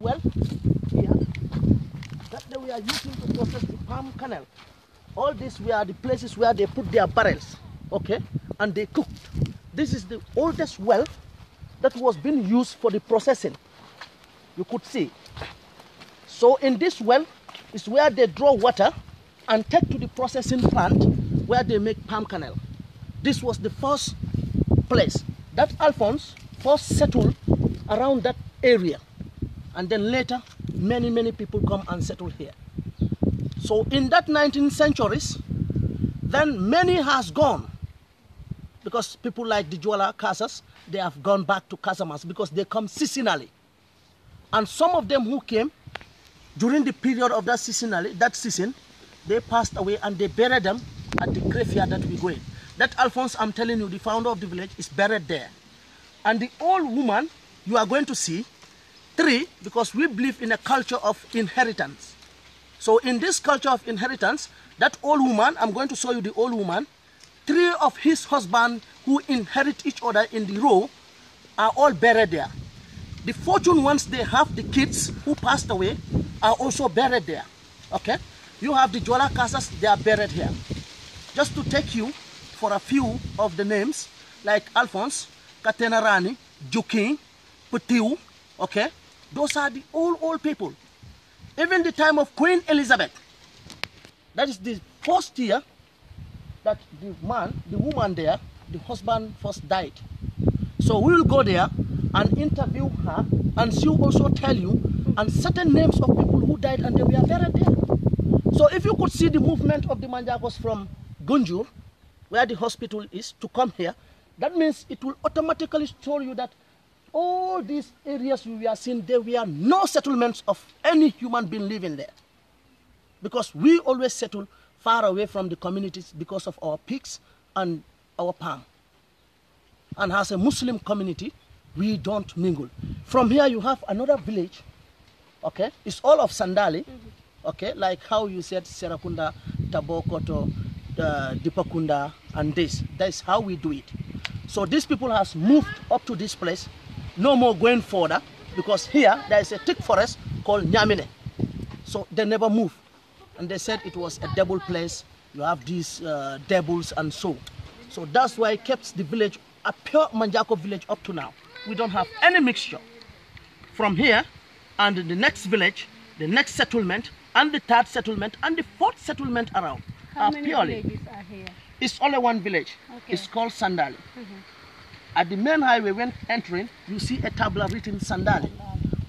Well, here, that we are using to process the palm kernel. All these were the places where they put their barrels, okay, and they cooked. This is the oldest well that was being used for the processing. You could see. So in this well is where they draw water and take to the processing plant where they make palm kernel. This was the first place that Alphonse first settled around that area. And then later, many people come and settle here. So in that 19th centuries, then many has gone. Because people like the Jola Casas, they have gone back to Casamas because they come seasonally. And some of them who came during the period of that season, they passed away and they buried them at the graveyard that we go in. That Alphonse, I'm telling you, the founder of the village, is buried there. And the old woman, you are going to see, 3, because we believe in a culture of inheritance. So in this culture of inheritance, that old woman, I'm going to show you the old woman, 3 of his husbands who inherit each other in the row are all buried there. The fortune ones they have, the kids who passed away, are also buried there. Okay? You have the Jola Casas, they are buried here. Just to take you for a few of the names, like Alphonse, Katenarani, Jukin, Putiu, okay? Those are the old people. Even the time of Queen Elizabeth. That is the first year that the woman there, the husband first died. So we will go there and interview her, and she will also tell you and certain names of people who died and they were buried there. So if you could see the movement of the Manjagos from Gunjur, where the hospital is, to come here, that means it will automatically show you that all these areas we are seeing, there were no settlements of any human being living there. Because we always settle far away from the communities because of our pigs and our palm. And as a Muslim community, we don't mingle. From here you have another village, okay? It's all of Sandali, okay? Like how you said Serakunda, Tabokoto, Dipakunda, and this. That's how we do it. So these people has moved up to this place. No more going further, because here there is a thick forest called Nyamine. So they never move. And they said it was a devil place. You have these devils and so. So that's why it kept the village a pure Manjago village up to now. We don't have any mixture. From here and the next village, the next settlement, and the 3rd settlement, and the 4th settlement around. How many villages are here? It's only one village. Okay. It's called Sandali. At the main highway, when entering, you see a tabla written Sandali.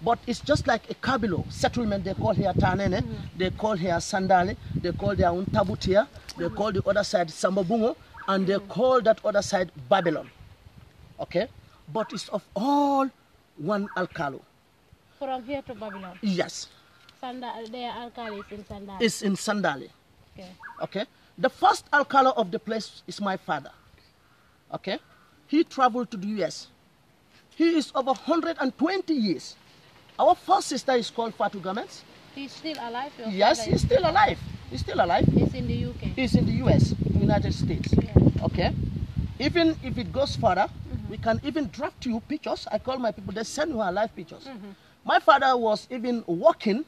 But it's just like a Kabilo settlement. They call here Taneneh, they call here Sandali, they call their own Tabutia, they call the other side Sambabungo, and they call that other side Babylon. Okay? But it's of all one Alcalo. From here to Babylon? Yes. Their Alcalo is in Sandali? It's in Sandali. Okay. Okay? The first Alcalo of the place is my father. Okay? He traveled to the US. He is over 120 years. Our first sister is called Fatu Gamets. He's still alive? Yes, he's still alive. He's still alive. He's in the UK? He's in the US, United States. Yeah. Okay? Even if it goes further, we can even draft you pictures. I call my people, they send you live pictures. My father was even walking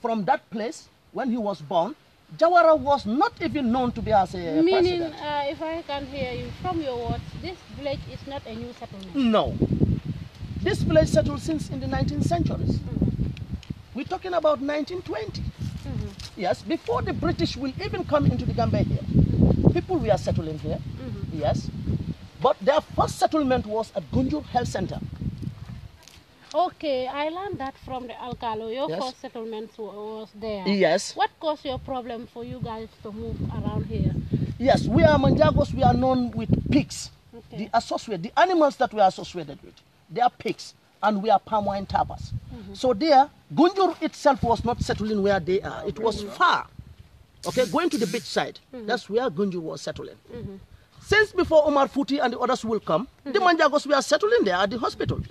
from that place when he was born. Jawara was not even known to be as a Meaning, president. if I can hear you from your words, this village is not a new settlement? No. This village settled since in the 19th centuries. We're talking about 1920. Yes, before the British will even come into the Gambia here. People were settling here, yes. But their first settlement was at Gunjur Health Center. Okay, I learned that from the Alcalo. Your first settlement was there. Yes. What caused your problem for you guys to move around here? Yes, we are Manjagos, we are known with pigs. Okay. The animals that we are associated with, they are pigs, and we are palm wine tappers. So there, Gunjur itself was not settling where they are. It was far, okay, going to the beach side. That's where Gunjur was settling. Since before Omar Futi and the others will come, the Manjagos were settling there at the hospital.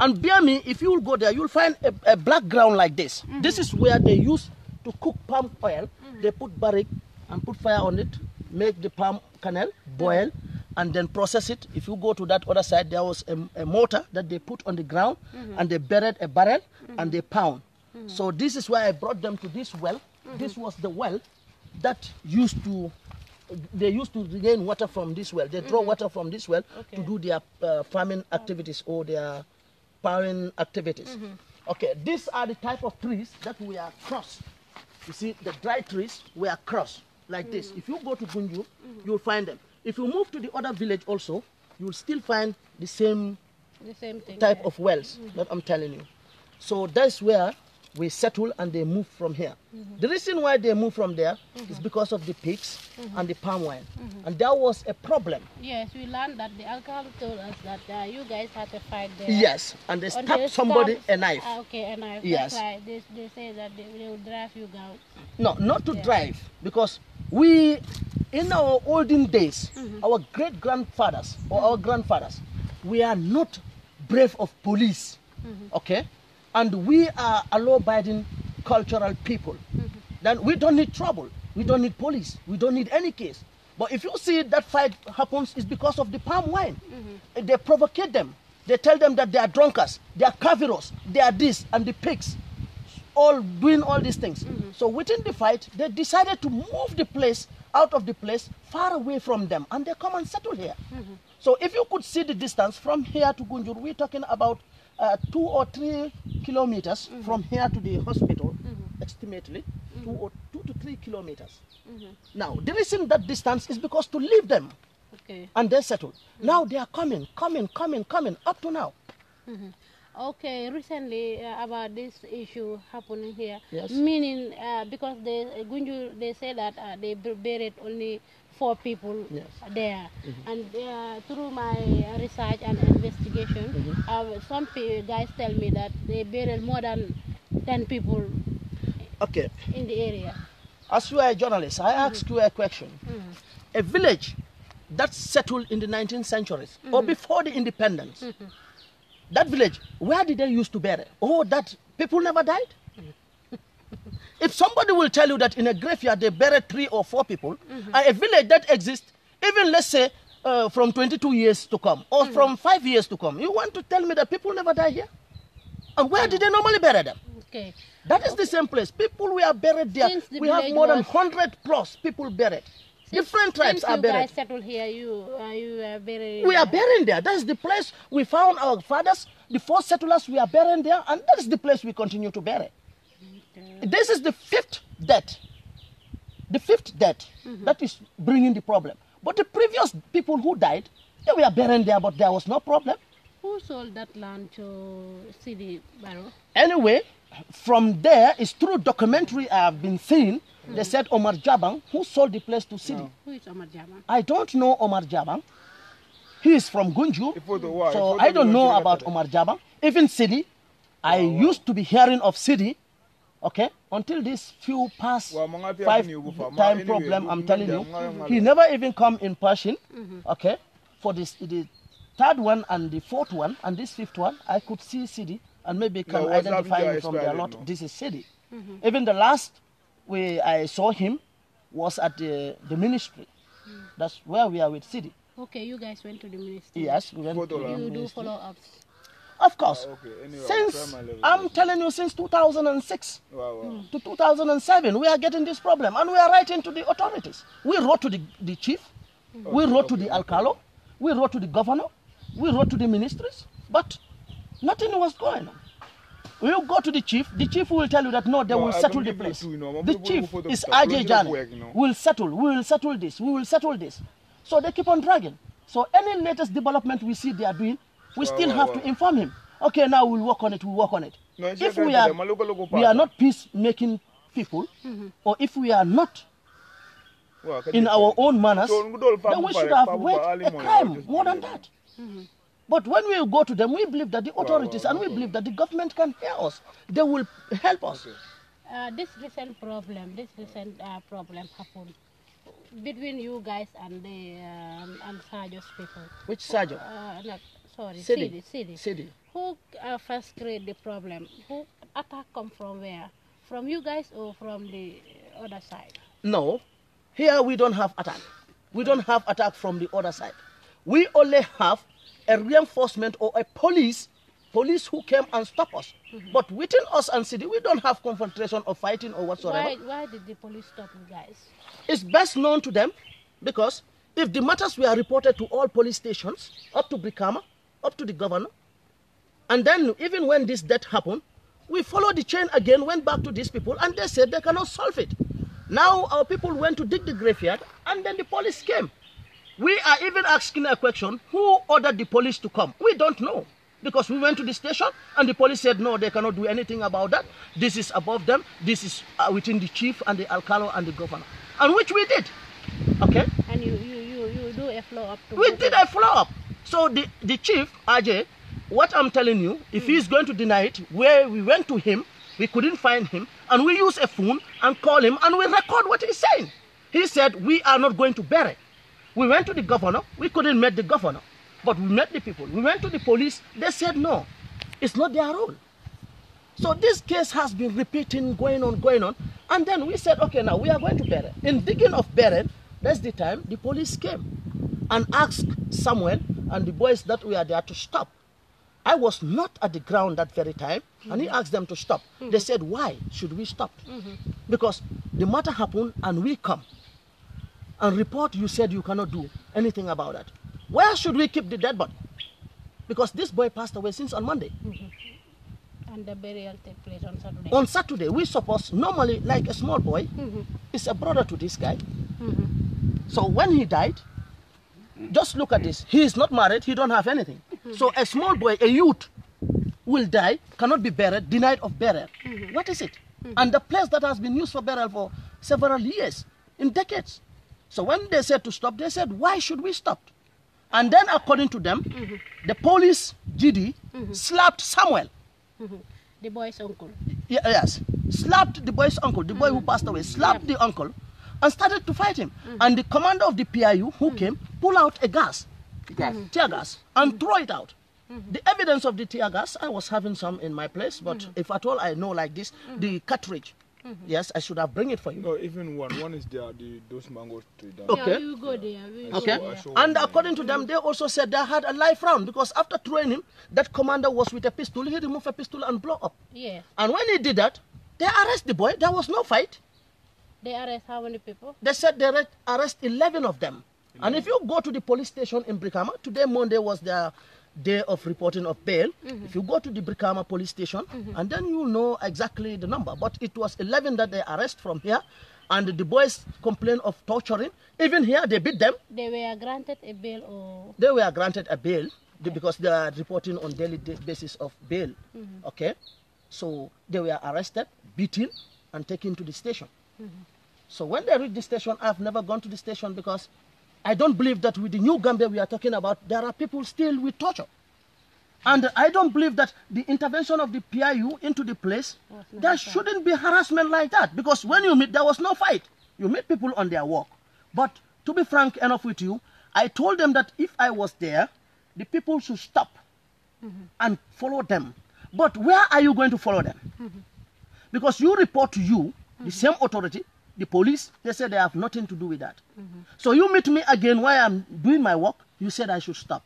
And bear me, if you will go there, you'll find a black ground like this. This is where they use to cook palm oil. They put barrick and put fire on it, make the palm kernel, boil, and then process it. If you go to that other side, there was a mortar that they put on the ground, and they buried a barrel, and they pound. So this is why I brought them to this well. This was the well that they used to regain water from this well. They draw water from this well to do their farming activities or their powering activities. Okay, these are the type of trees that we are crossed. You see, the dry trees were crossed like this. If you go to Gunjur, you'll find them. If you move to the other village also, you'll still find the same thing, type of wells that I'm telling you. So that's where we settle and they move from here. The reason why they move from there is because of the pigs and the palm wine. And that was a problem. Yes, we learned that the alcohol told us that you guys had a fight there. Yes, and they stabbed somebody a knife. Okay, a knife. Yes. That's why they say that they will drive you out. No, not to drive, because we, in our olden days, our great-grandfathers or our grandfathers, we are not brave of police, okay? And we are a law-abiding cultural people. Then we don't need trouble. We don't need police. We don't need any case. But if you see that fight happens, it's because of the palm wine. They provocate them. They tell them that they are drunkards, they are caviros, they are this, and the pigs, all doing all these things. So within the fight, they decided to move the place out of the place, far away from them, and they come and settle here. So if you could see the distance from here to Gunjur, we're talking about 2 or 3 kilometers from here to the hospital, estimately, 2 to 3 kilometers. Now, the reason that distance is because to leave them, and they settle. Now they are coming, up to now. Okay, recently about this issue happening here, Yes. meaning because Gunjur, they say that they buried only 4 people there, and through my research and investigation, some guys tell me that they buried more than 10 people in the area. As you are a journalist, I ask you a question. A village that settled in the 19th centuries or before the independence, that village, where did they used to bury? Oh, that people never died? If somebody will tell you that in a graveyard they buried 3 or 4 people, and a village that exists, even let's say from 22 years to come, or from 5 years to come, you want to tell me that people never die here? And where did they normally bury them? Okay. That is the same place. People were buried there. We have more than 100 plus people buried. Different tribes are buried. Since you guys settled here, you are buried. We are buried there. That is the place we found our fathers, the 4 settlers. We are buried there, and that is the place we continue to bury. This is the 5th death. The 5th death that is bringing the problem. But the previous people who died, they were buried there, but there was no problem. Who sold that land to Seedy Barrow? Anyway, from there, it's through documentary I have been seeing. They said Omar Jabang, who sold the place to Seedy. No. Who is Omar Jabang? I don't know Omar Jabang. He is from Gunjur, so I don't know about Omar Jabang. Even Seedy, I used to be hearing of Seedy, okay, until this few past 5-time problem, I'm telling you. He never even come in person, okay. For the 3rd one and the 4th one and this 5th one, I could see Seedy and maybe can identify me from their lot. This is Seedy. Even the last I saw him was at the ministry. That's where we are with Seedy. Okay, you guys went to the ministry. Yes, we went to the ministry. You do follow-ups? Of course. Since, I'm telling you, since 2006 to 2007, we are getting this problem. And we are writing to the authorities. We wrote to the chief. We wrote to the alcalo. We wrote to the governor. We wrote to the ministries. But nothing was going on. We will go to the chief will tell you that no, they will settle the place. The chief is Ajay Jani. We will settle this, we will settle this. So they keep on dragging. So any latest development we see they are doing, we still have to inform him. Okay, now we'll work on it, If we are not peace-making people, or if we are not in our own manners, then we should have waged a crime more than that. But when we go to them, we believe that the authorities and we believe that the government can hear us. They will help us. This recent problem happened between you guys and the Sajo's people. Which Sajo? No, sorry, Seedy. Seedy. Who first created the problem? Who attack come from where? From you guys or from the other side? No. Here we don't have attack. We don't have attack from the other side. We only have a reinforcement or a police who came and stopped us. But within us and Seedy, we don't have confrontation or fighting or whatsoever. Why did the police stop you guys? It's best known to them, because if the matters were reported to all police stations, up to Brikama, up to the governor, and then even when this death happened, we followed the chain again, went back to these people, and they said they cannot solve it. Now our people went to dig the graveyard, and then the police came. We are even asking a question, who ordered the police to come? We don't know. Because we went to the station and the police said, no, they cannot do anything about that. This is above them. This is within the chief and the alcalo and the governor. And which we did. Okay? And you do a follow-up? We did a follow-up. So the chief, Ajay, what I'm telling you, if he's going to deny it, where we went to him, we couldn't find him, and we use a phone and call him and we record what he's saying. He said, we are not going to bury. We went to the governor. We couldn't meet the governor. But we met the people. We went to the police. They said no. It's not their role. So this case has been repeating, going on. And then we said, okay, now we are going to bury. In digging of bury, that's the time the police came and asked Samuel and the boys that were there to stop. I was not at the ground that very time, and he asked them to stop. They said, why should we stop? Because the matter happened and we come and report you said you cannot do anything about that. Where should we keep the dead body? Because this boy passed away since on Monday. And the burial take place on Saturday. On Saturday, we suppose normally, like a small boy, is a brother to this guy. So when he died, just look at this. He is not married. He don't have anything. So a small boy, a youth, will die, cannot be buried, denied of burial. What is it? And the place that has been used for burial for several years, in decades. So when they said to stop, they said, why should we stop? And then according to them, the police, GD, slapped Samuel. The boy's uncle. Yes, slapped the boy's uncle, the boy who passed away, slapped the uncle and started to fight him. And the commander of the PIU who came, pulled out a tear gas, and throw it out. The evidence of the tear gas, I was having some in my place, but if at all I know like this, the cartridge, yes, I should have bring it for you. No, even one is there, those mangoes tree down. Okay. Yeah, you go there. Okay. And according to them, they also said they had a live round, because after throwing him, that commander was with a pistol. He removed a pistol and blew up. Yeah. And when he did that, they arrest the boy. There was no fight. They arrest how many people? They said they arrest 11 of them. And if you go to the police station in Brikama, today Monday was their day of reporting of bail. If you go to the Brikama police station, and then you know exactly the number. But it was 11 that they arrest from here. And the boys complain of torturing. Even here, they beat them. They were granted a bail or? They were granted a bail because they are reporting on daily basis of bail. Okay. So they were arrested, beaten, and taken to the station. So when they reach the station, I've never gone to the station because I don't believe that with the new Gambia we are talking about, there are people still with torture. And I don't believe that the intervention of the PIU into the place, there shouldn't be harassment like that. Because when you meet, there was no fight. You meet people on their walk. But to be frank enough with you, I told them that if I was there, the people should stop and follow them. But where are you going to follow them? Because you report to you, the same authority, the police, they said they have nothing to do with that. So you meet me again while I'm doing my work, you said I should stop.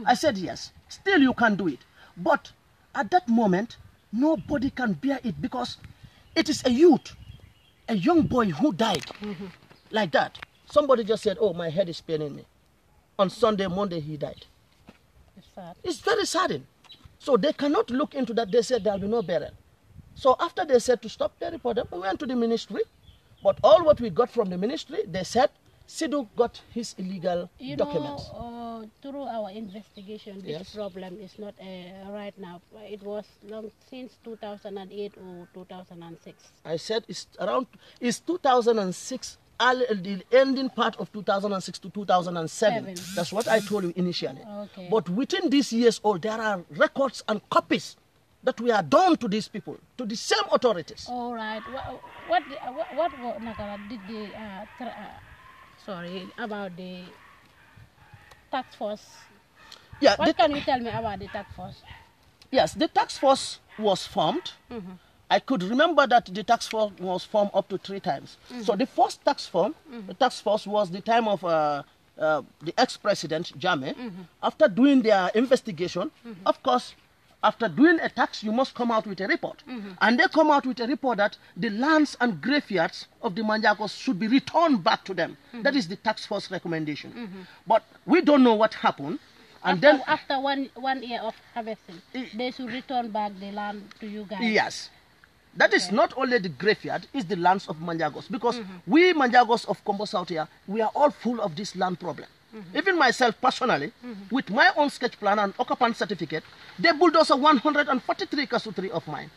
I said yes. Still you can do it. But at that moment, nobody can bear it because it is a youth, a young boy who died like that. Somebody just said, oh, my head is paining me. On Sunday, Monday, he died. It's sad. It's very saddening. So they cannot look into that. They said there will be no burial. So after they said to stop, they reported. We went to the ministry. But all what we got from the ministry, they said Seedy got his illegal documents. Through our investigation, this problem is not right now. It was long since 2008 or 2006. I said it's 2006, the ending part of 2006 to 2007. That's what I told you initially. Okay. But within these years, there are records and copies that we are done to these people, to the same authorities. All right. What did the about the task force? Yeah. What can you tell me about the task force? Yes, the task force was formed. I could remember that the task force was formed up to 3 times. So the first task force was the time of the ex-president Jammeh, after doing their investigation, of course, after doing a tax, you must come out with a report. And they come out with a report that the lands and graveyards of the Manjagos should be returned back to them. That is the tax force recommendation. But we don't know what happened. And after one year of harvesting, they should return back the land to you guys. Yes. That is not only the graveyard, it's the lands of Manjagos. Because we Manjagos of Kombo South here, we are all full of this land problem. Even myself personally, with my own sketch plan and occupant certificate, they bulldoze 143 kasutri of mine.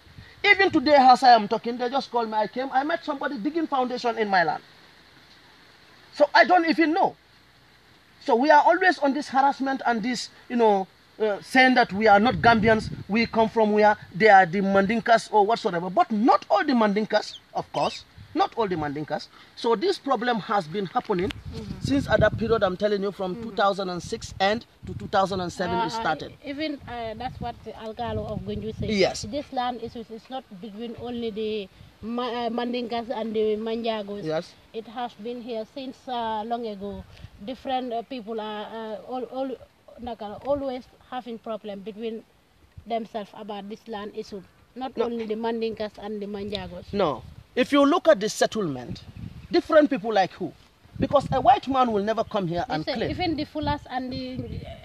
Even today, as I am talking, they just called me. I met somebody digging foundation in my land. So I don't even know. So we are always on this harassment and this, saying that we are not Gambians, we come from where they are the Mandinkas or whatsoever. But not all the Mandinkas, of course. Not all the Mandinkas. So this problem has been happening since at that period, I'm telling you, from 2006 and to 2007 it started. Even that's what the Alcalo of Gunju said. Yes. This land is not between only the Mandinkas and the Manjagos. Yes. It has been here since long ago. Different people are always having problem between themselves about this land issue. Not only the Mandinkas and the Manjagos. No. If you look at the settlement, different people like who? Because a white man will never come here and claim. Even the Fullers and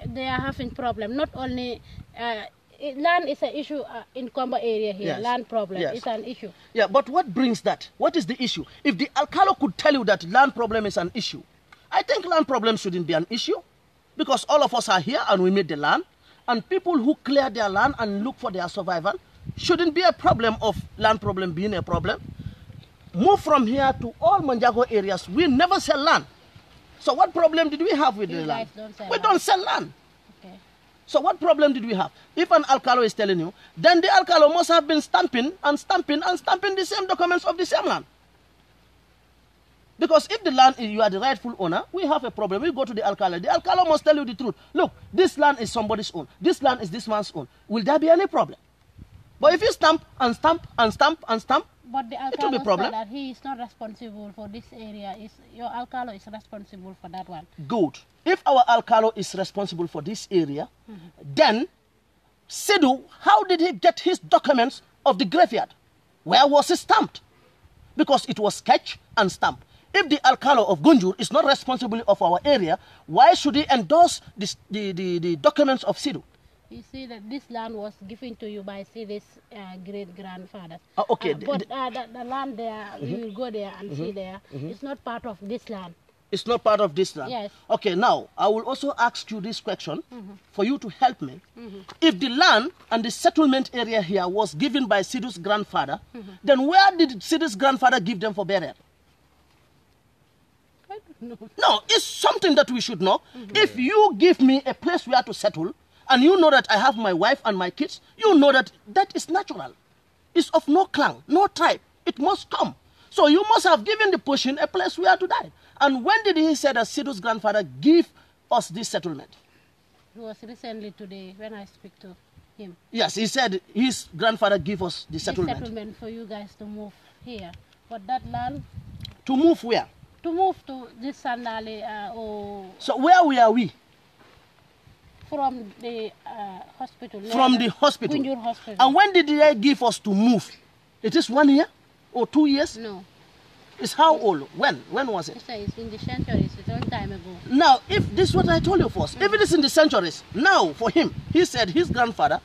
they are having problem. Not only land is an issue in Kombo area here. Yes. Land problem is an issue. Yeah, but what brings that? What is the issue? If the Alcalo could tell you that land problem is an issue, I think land problem shouldn't be an issue. Because all of us are here and we made the land. And people who clear their land and look for their survival shouldn't be a problem of land problem being a problem. Move from here to all Manjago areas. We never sell land. So what problem did we have with the land? We don't sell land. Okay. So what problem did we have? If an Alcalo is telling you, then the Alcalo must have been stamping the same documents of the same land. Because if the land, you are the rightful owner, we have a problem. We go to the Alcalo. The Alcalo must tell you the truth. Look, this land is somebody's own. This land is this man's own. Will there be any problem? But if you stamp and stamp and stamp and stamp, but the Alcalo said that he is not responsible for this area. Your Alcalo is responsible for that one. Good. If our Alcalo is responsible for this area, then Seedy, how did he get his documents of the graveyard? Where was it stamped? Because it was sketched and stamped. If the Alcalo of Gunjur is not responsible of our area, why should he endorse the documents of Seedy? You see that this land was given to you by Seedy's great-grandfather. Okay. But the land there, you will go there and see there, it's not part of this land. It's not part of this land? Yes. Okay, now, I will also ask you this question for you to help me. If the land and the settlement area here was given by Seedy's grandfather, then where did Seedy's grandfather give them for burial? I don't know. No, it's something that we should know. If you give me a place where to settle, and you know that I have my wife and my kids, you know that that is natural. It's of no clan, no tribe. It must come. So you must have given the Pushin a place where to die. And when did he say that Seedy's grandfather give us this settlement? It was recently today when I speak to him. Yes, he said his grandfather gave us the settlement. This settlement for you guys to move here. But that land... To move where? To move to this Sandali or... So where are we? From the hospital. From the hospital. Gunjur hospital. And when did they give us to move? It is 1 year or 2 years? No. It's how old? When? When was it? It's in the centuries. It's a long time ago. Now, if this is what I told you first, if it is in the centuries, now for him, he said his grandfather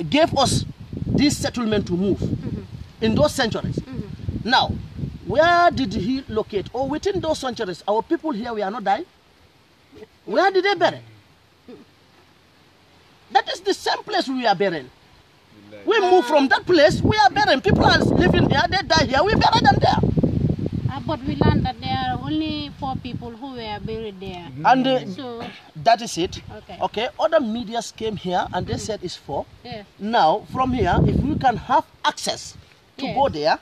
gave us this settlement to move in those centuries. Now, where did he locate? Or within those centuries, our people here, we are not dying? Where did they bury? That is the same place we are burying. We move from that place, we are burying. People are living here, they die here, we bury them there. But we learned that there are only 4 people who were buried there. And so, that is it. Okay. Other medias came here and they said it's 4. Yes. Now, from here, if we can have access to go there,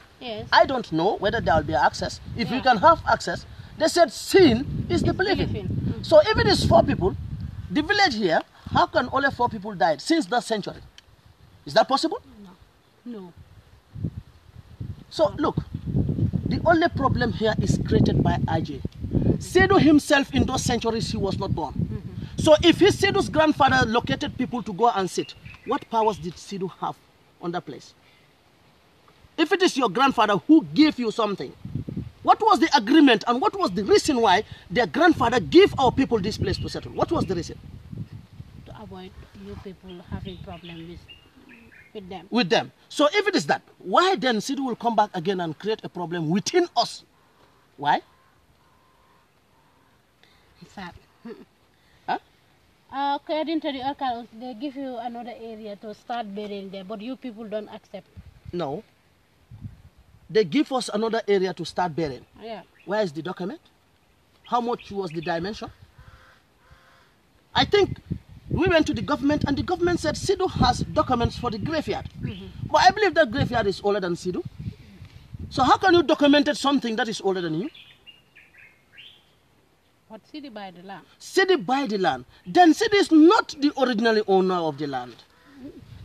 I don't know whether there will be access. If we can have access, they said seeing is the believing. So if it is 4 people, the village here, how can only 4 people died since that century? Is that possible? No. So look, The only problem here is created by IJ. Seydou himself, in those centuries, he was not born. So if Seydou's grandfather located people to go and sit, what powers did Seydou have on that place? If it is your grandfather who gave you something, what was the agreement and what was the reason why their grandfather gave our people this place to settle? What was the reason? To avoid you people having problems with them. With them. So if it is that, why then Seydou will come back again and create a problem within us? Why? Sad. Huh? According to the account, they give you another area to start burying there, but you people don't accept. No. They give us another area to start burying. Yeah. Where is the document? How much was the dimension? I think we went to the government and the government said Seydou has documents for the graveyard. But I believe that graveyard is older than Seydou. So how can you document something that is older than you? But Seedy buy the land. Seedy buy the land. Then Seedy is not the original owner of the land.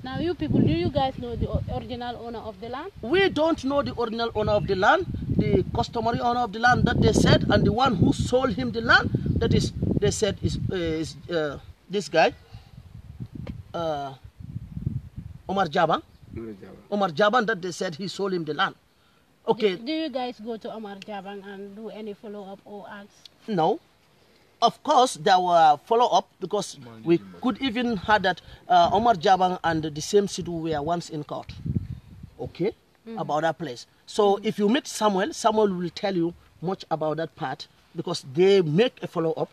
Now you people, do you guys know the original owner of the land? We don't know the original owner of the land, the customary owner of the land that they said, and the one who sold him the land, that is, they said is this guy, Omar Jaban. Omar Jaban, that they said he sold him the land. Okay. Do you guys go to Omar Jaban and do any follow-up or ask? No. Of course, there were follow-up because we could even have that Omar Jaban and the same Seydou were once in court. Okay? About that place. So if you meet Samuel, Samuel will tell you much about that part because they make a follow-up,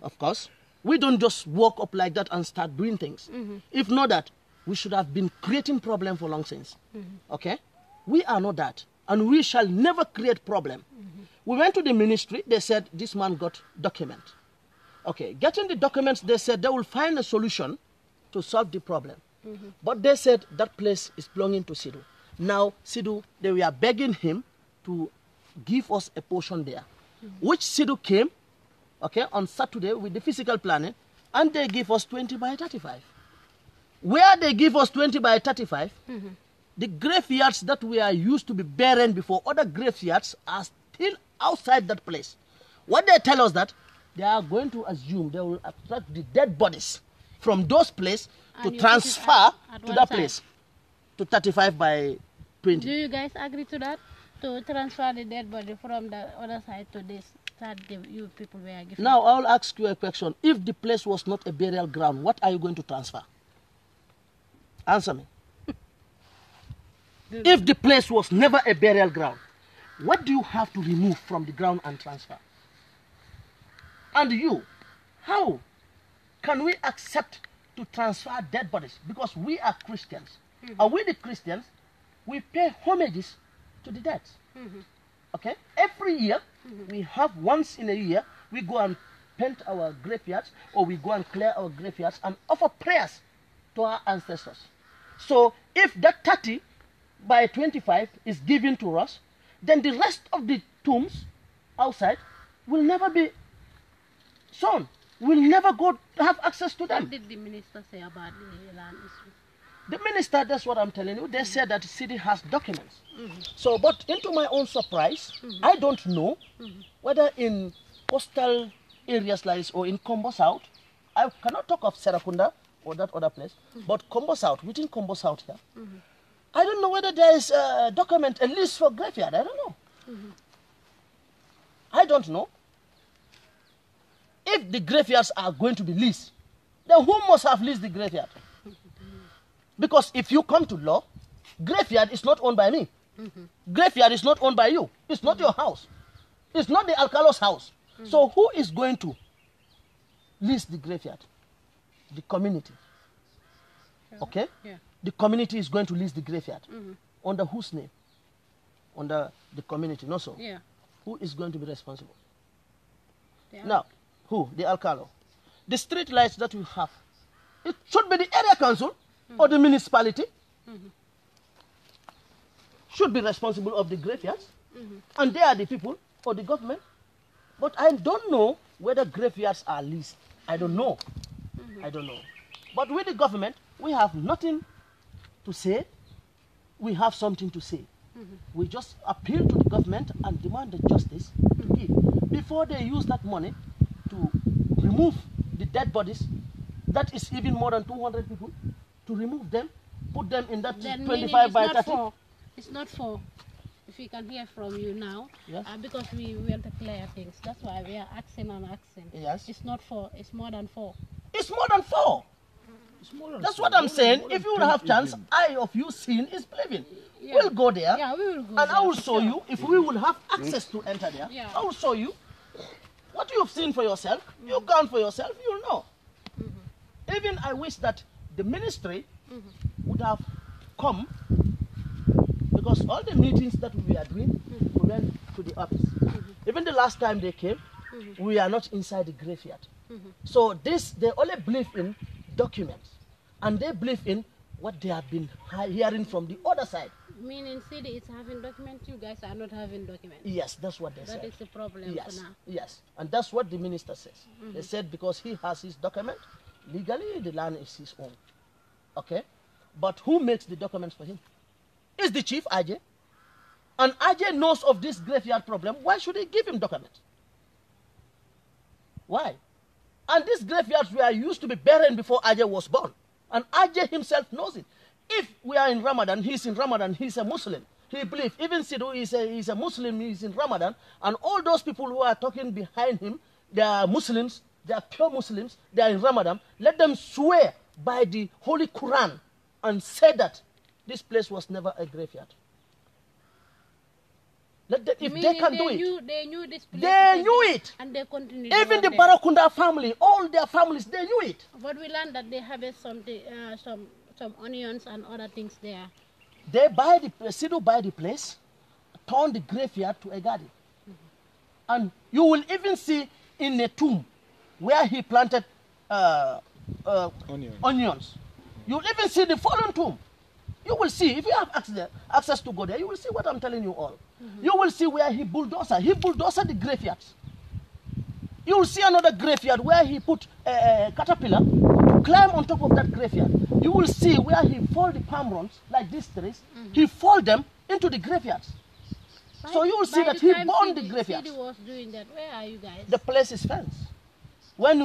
of course. We don't just walk up like that and start doing things. If not that, we should have been creating problem for long since. Okay? We are not that. And we shall never create problem. We went to the ministry, they said this man got document. Okay, getting the documents, they said they will find a solution to solve the problem. But they said that place is belonging to Seydou. Now, Seydou, they were begging him to give us a portion there. Which Seydou came, okay, on Saturday with the physical planning, and they give us 20 by 35. Where they give us 20 by 35, the graveyards that we are used to be buried before, other graveyards are still outside that place. What they tell us that they are going to assume they will attract the dead bodies from those places to transfer to that place, to 35 by 20. Do you guys agree to that? To transfer the dead body from the other side to this that you people were giving? Now I'll ask you a question. If the place was not a burial ground, what are you going to transfer? Answer me. If the place was never a burial ground, what do you have to remove from the ground and transfer? And you, how can we accept to transfer dead bodies? Because we are Christians. And we the Christians, we pay homages to the dead. Okay? Every year, we have once in a year, we go and paint our graveyards, or we go and clear our graveyards and offer prayers to our ancestors. So if that 30 by 25 is given to us, then the rest of the tombs outside will never be shown. We'll never go have access to them. What did the minister say about the land issue? The minister, that's what I'm telling you, they said that the city has documents. So, but into my own surprise, I don't know whether in coastal areas like this or in Combo South, I cannot talk of Serakunda or that other place, but Combo South, within Combo South here, I don't know whether there is a document, a list for graveyard. I don't know. I don't know. If the graveyards are going to be leased, then who must have leased the graveyard? Because if you come to law, graveyard is not owned by me. Graveyard is not owned by you. It's not your house. It's not the Alcalo's house. So who is going to lease the graveyard? The community. Okay? Yeah. The community is going to lease the graveyard. Under whose name? Under the community, no so. Yeah. Who is going to be responsible? Yeah. Now, who? The Alcalo. The street lights that we have, it should be the area council or the municipality should be responsible of the graveyards. And they are the people or the government. But I don't know whether graveyards are leased. I don't know. I don't know. But with the government, we have nothing to say. We have something to say. We just appeal to the government and demand the justice to give. Before they use that money to remove the dead bodies, that is even more than 200 people, to remove them, put them in that 25 by 30. It's not for, if we can hear from you now, yes. Because we want to clear things. That's why we are asking and asking. Yes. It's not 4, it's more than 4. It's more than 4. That's what I'm saying. If you will have chance, eye of you seeing is believing. Yeah. We'll go there. Yeah, we will go and there. I will show you, if we will have access to enter there, I will show you what you've seen for yourself. You count for yourself, you'll know. Even I wish that the ministry would have come, because all the meetings that we are doing, we went to the office. Even the last time they came, we are not inside the graveyard. So this, they only believe in documents, and they believe in what they have been hearing from the other side. Meaning Seedy is having documents, you guys are not having documents. Yes, that's what they said. That is the problem for now. Yes, and that's what the minister says. They said because he has his document, legally the land is his own. Okay? But who makes the documents for him? Is the chief, Ajay. And Ajay knows of this graveyard problem. Why should he give him documents? Why? And these graveyards were used to be buried before Ajay was born. And Ajay himself knows it. If we are in Ramadan, he's in Ramadan, he's a Muslim. He believes, even Sidhu is a Muslim, he's in Ramadan. And all those people who are talking behind him, they are Muslims, they are pure Muslims, they are in Ramadan. Let them swear by the Holy Quran and say that this place was never a graveyard. Let them, if they can do it. They knew this place. They knew it. And they continued. Even the Barakunda family, all their families, they knew it. But we learned that they have some onions and other things there. They buy Sidhu buy the place, turn the graveyard to a garden. And you will even see in a tomb where he planted onions. You'll even see the fallen tomb. You will see, if you have access to go there, you will see what I'm telling you all. You will see where he bulldozed the graveyards. You will see another graveyard where he put a caterpillar to climb on top of that graveyard. You will see where he fold the palm fronds, like these trees, he fold them into the graveyards. So you will see that he burned the graveyards. Seedy was doing that. Where are you guys? The place is fenced. When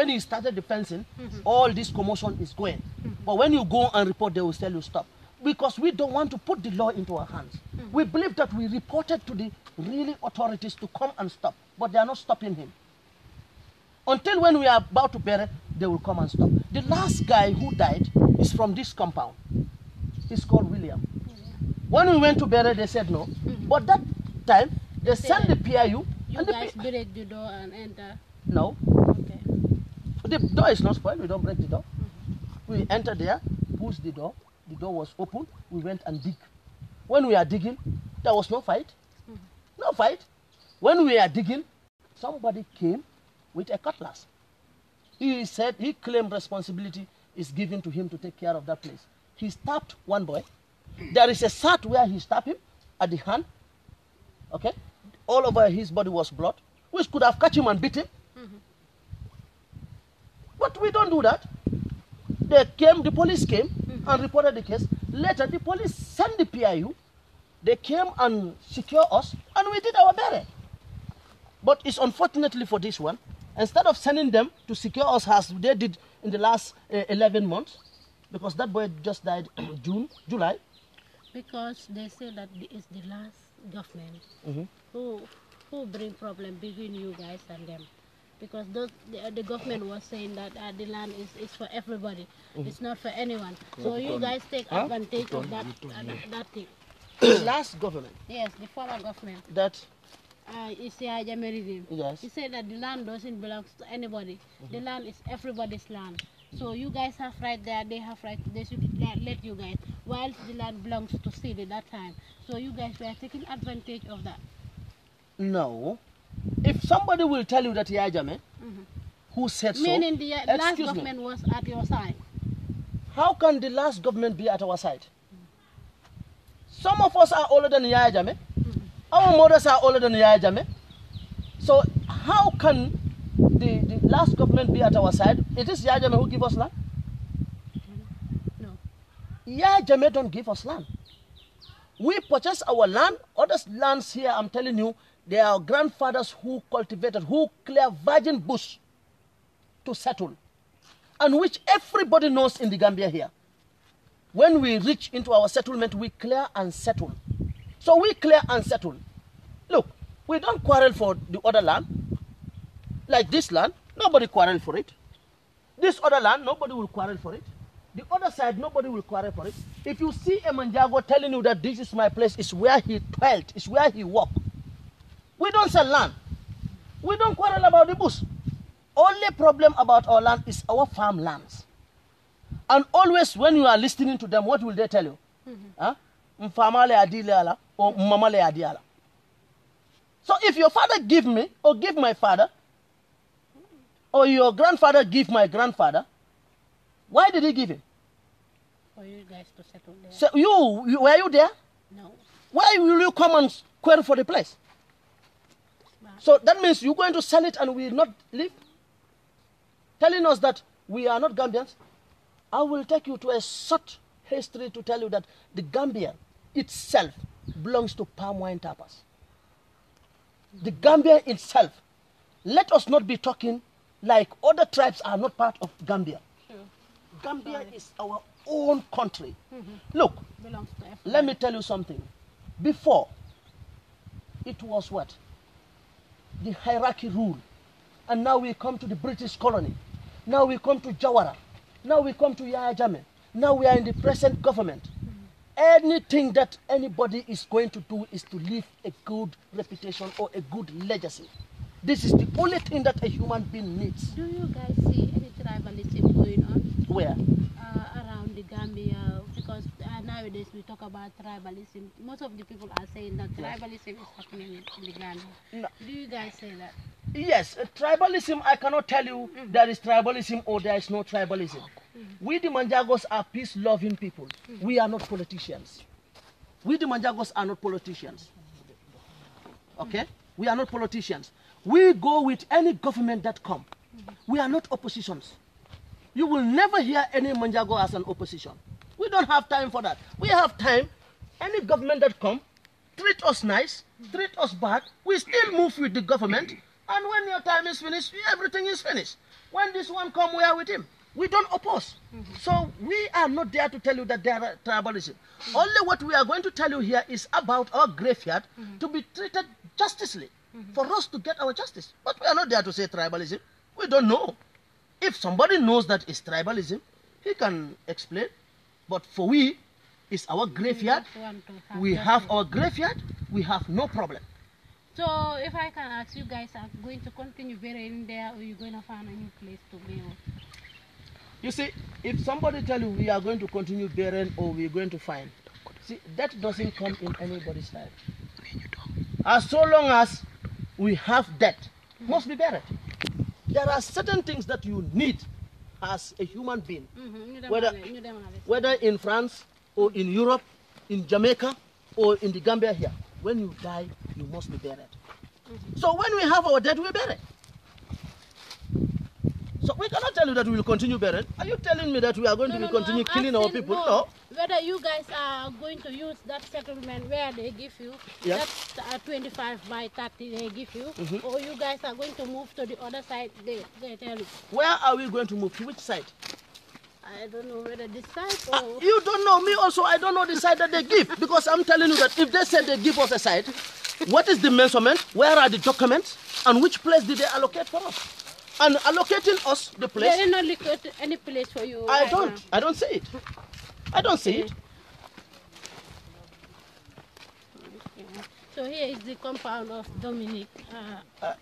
he started the fencing, all this commotion is going. But when you go and report, they will tell you stop. Because we don't want to put the law into our hands. We believe that we reported to the really authorities to come and stop, but they are not stopping him. Until when we are about to bury, they will come and stop. The last guy who died is from this compound. He's called William. When we went to bury, they said no. But that time, they sent the PIU. You guys break the door and enter? No. Okay. The door is not spoiled. We don't break the door. We enter there, push the door. The door was open. We went and dig. When we are digging, there was no fight. No fight. When we are digging, somebody came with a cutlass. He said he claimed responsibility is given to him to take care of that place. He stabbed one boy. There is a sat where he stabbed him at the hand. Okay? All over his body was blood. We could have catch him and beat him. But we don't do that. The police came and reported the case. Later, the police sent the PIU. They came and secured us, and we did our burial. But it's unfortunately for this one, instead of sending them to secure us as they did in the last 11 months, because that boy just died in July. Because they say that it's the last government who bring problem between you guys and them. Because the government was saying that the land is for everybody. It's not for anyone. So you guys take advantage of that thing. The last government? Yes, the former government. That? Yes. He said that the land doesn't belong to anybody. The land is everybody's land. So you guys have right there, they have right, they should let you guys. While the land belongs to Seedy that time. So you guys were taking advantage of that. No. If somebody will tell you that Yajame, who said so, meaning the last government was at your side. How can the last government be at our side? Some of us are older than Yajame. Our mothers are older than Yajame. So how can the last government be at our side? It is Yajame who give us land? No. Yajame don't give us land. We purchase our land. Other lands here, I'm telling you, there are grandfathers who cultivated, who clear virgin bush to settle, and which everybody knows in the Gambia here. When we reach into our settlement, we clear and settle. So we clear and settle. Look, we don't quarrel for the other land. Like this land, nobody quarrel for it. This other land, nobody will quarrel for it. The other side, nobody will quarrel for it. If you see a Manjago telling you that this is my place, it's where he dwelt, it's where he walked. We don't sell land. We don't quarrel about the bush. Only problem about our land is our farmlands. And always when you are listening to them, what will they tell you? Mfamale adiala or mamale adiala. So if your father give me or give my father, or your grandfather give my grandfather, why did he give him? For you guys to settle there. So you were you there? No. Why will you come and quarrel for the place? So that means you're going to sell it and we will not live? Telling us that we are not Gambians? I will take you to a short history to tell you that the Gambia itself belongs to palm wine tappers. The Gambia itself. Let us not be talking like other tribes are not part of Gambia. Sure. Gambia is our own country. Look, Belongs to everyone. let me tell you something. Before, it was what? The hierarchy rule. And now we come to the British colony. Now we come to Jawara. Now we come to Yaya Jammeh. Now we are in the present government. Anything that anybody is going to do is to leave a good reputation or a good legacy. This is the only thing that a human being needs. Do you guys see any tribalism going on? Where? Around the Gambia, because nowadays we talk about tribalism. Most of the people are saying that tribalism is happening in the Gambia. No. Do you guys say that? Yes, tribalism, I cannot tell you there is tribalism or there is no tribalism. We the Manjagos are peace-loving people. We are not politicians. We the Manjagos are not politicians. Okay? We are not politicians. We go with any government that come. We are not oppositions. You will never hear any Manjago as an opposition. We don't have time for that. We have time. Any government that come, treat us nice, treat us bad. We still move with the government. And when your time is finished, everything is finished. When this one come, we are with him. We don't oppose. So we are not there to tell you that there are tribalism. Only what we are going to tell you here is about our graveyard to be treated justly, for us to get our justice. But we are not there to say tribalism. We don't know. If somebody knows that it's tribalism, he can explain. But for we, it's our graveyard. We have our graveyard. We have no problem. So if I can ask, you guys are going to continue burying there, or you're going to find a new place to bury? You see, if somebody tell you we are going to continue burying or we're going to find, see, that doesn't come in anybody's life. As so long as we have debt, must be buried. There are certain things that you need as a human being, whether in France or in Europe, in Jamaica or in the Gambia here. When you die, you must be buried. So when we have our debt, we bury. So we cannot tell you that we will continue burying. Are you telling me that we are going to continue killing our people? No. Whether you guys are going to use that settlement where they give you, that's 25 by 30 they give you, or you guys are going to move to the other side, they tell you. Where are we going to move? To which side? I don't know whether this side or... You don't know. Me also, I don't know the side that they give. Because I'm telling you that if they said they give us a side, what is the measurement? Where are the documents? And which place did they allocate for us? And allocating us the place... They did not allocate any place for you. I don't see it. I don't see it. So here is the compound of Dominic.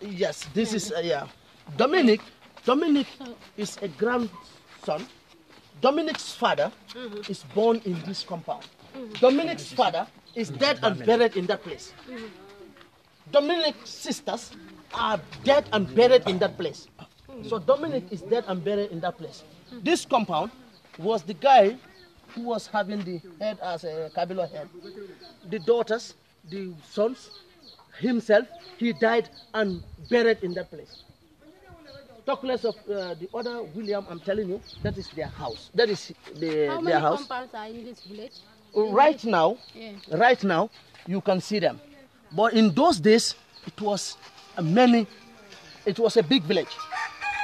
Yes, this is, Dominic is a grandson. Dominic's father is born in this compound. Dominic's father is dead and buried in that place. Dominic's sisters are dead and buried in that place. So Dominic is dead and buried in that place. This compound was the guy who was having the head as a Kabilo head. The daughters, the sons, himself, he died and buried in that place. Talk less of the other William, I'm telling you, that is their house. That is their house. How many compounds are in this village? right now, Yeah. right now, you can see them. But in those days, it was a big village.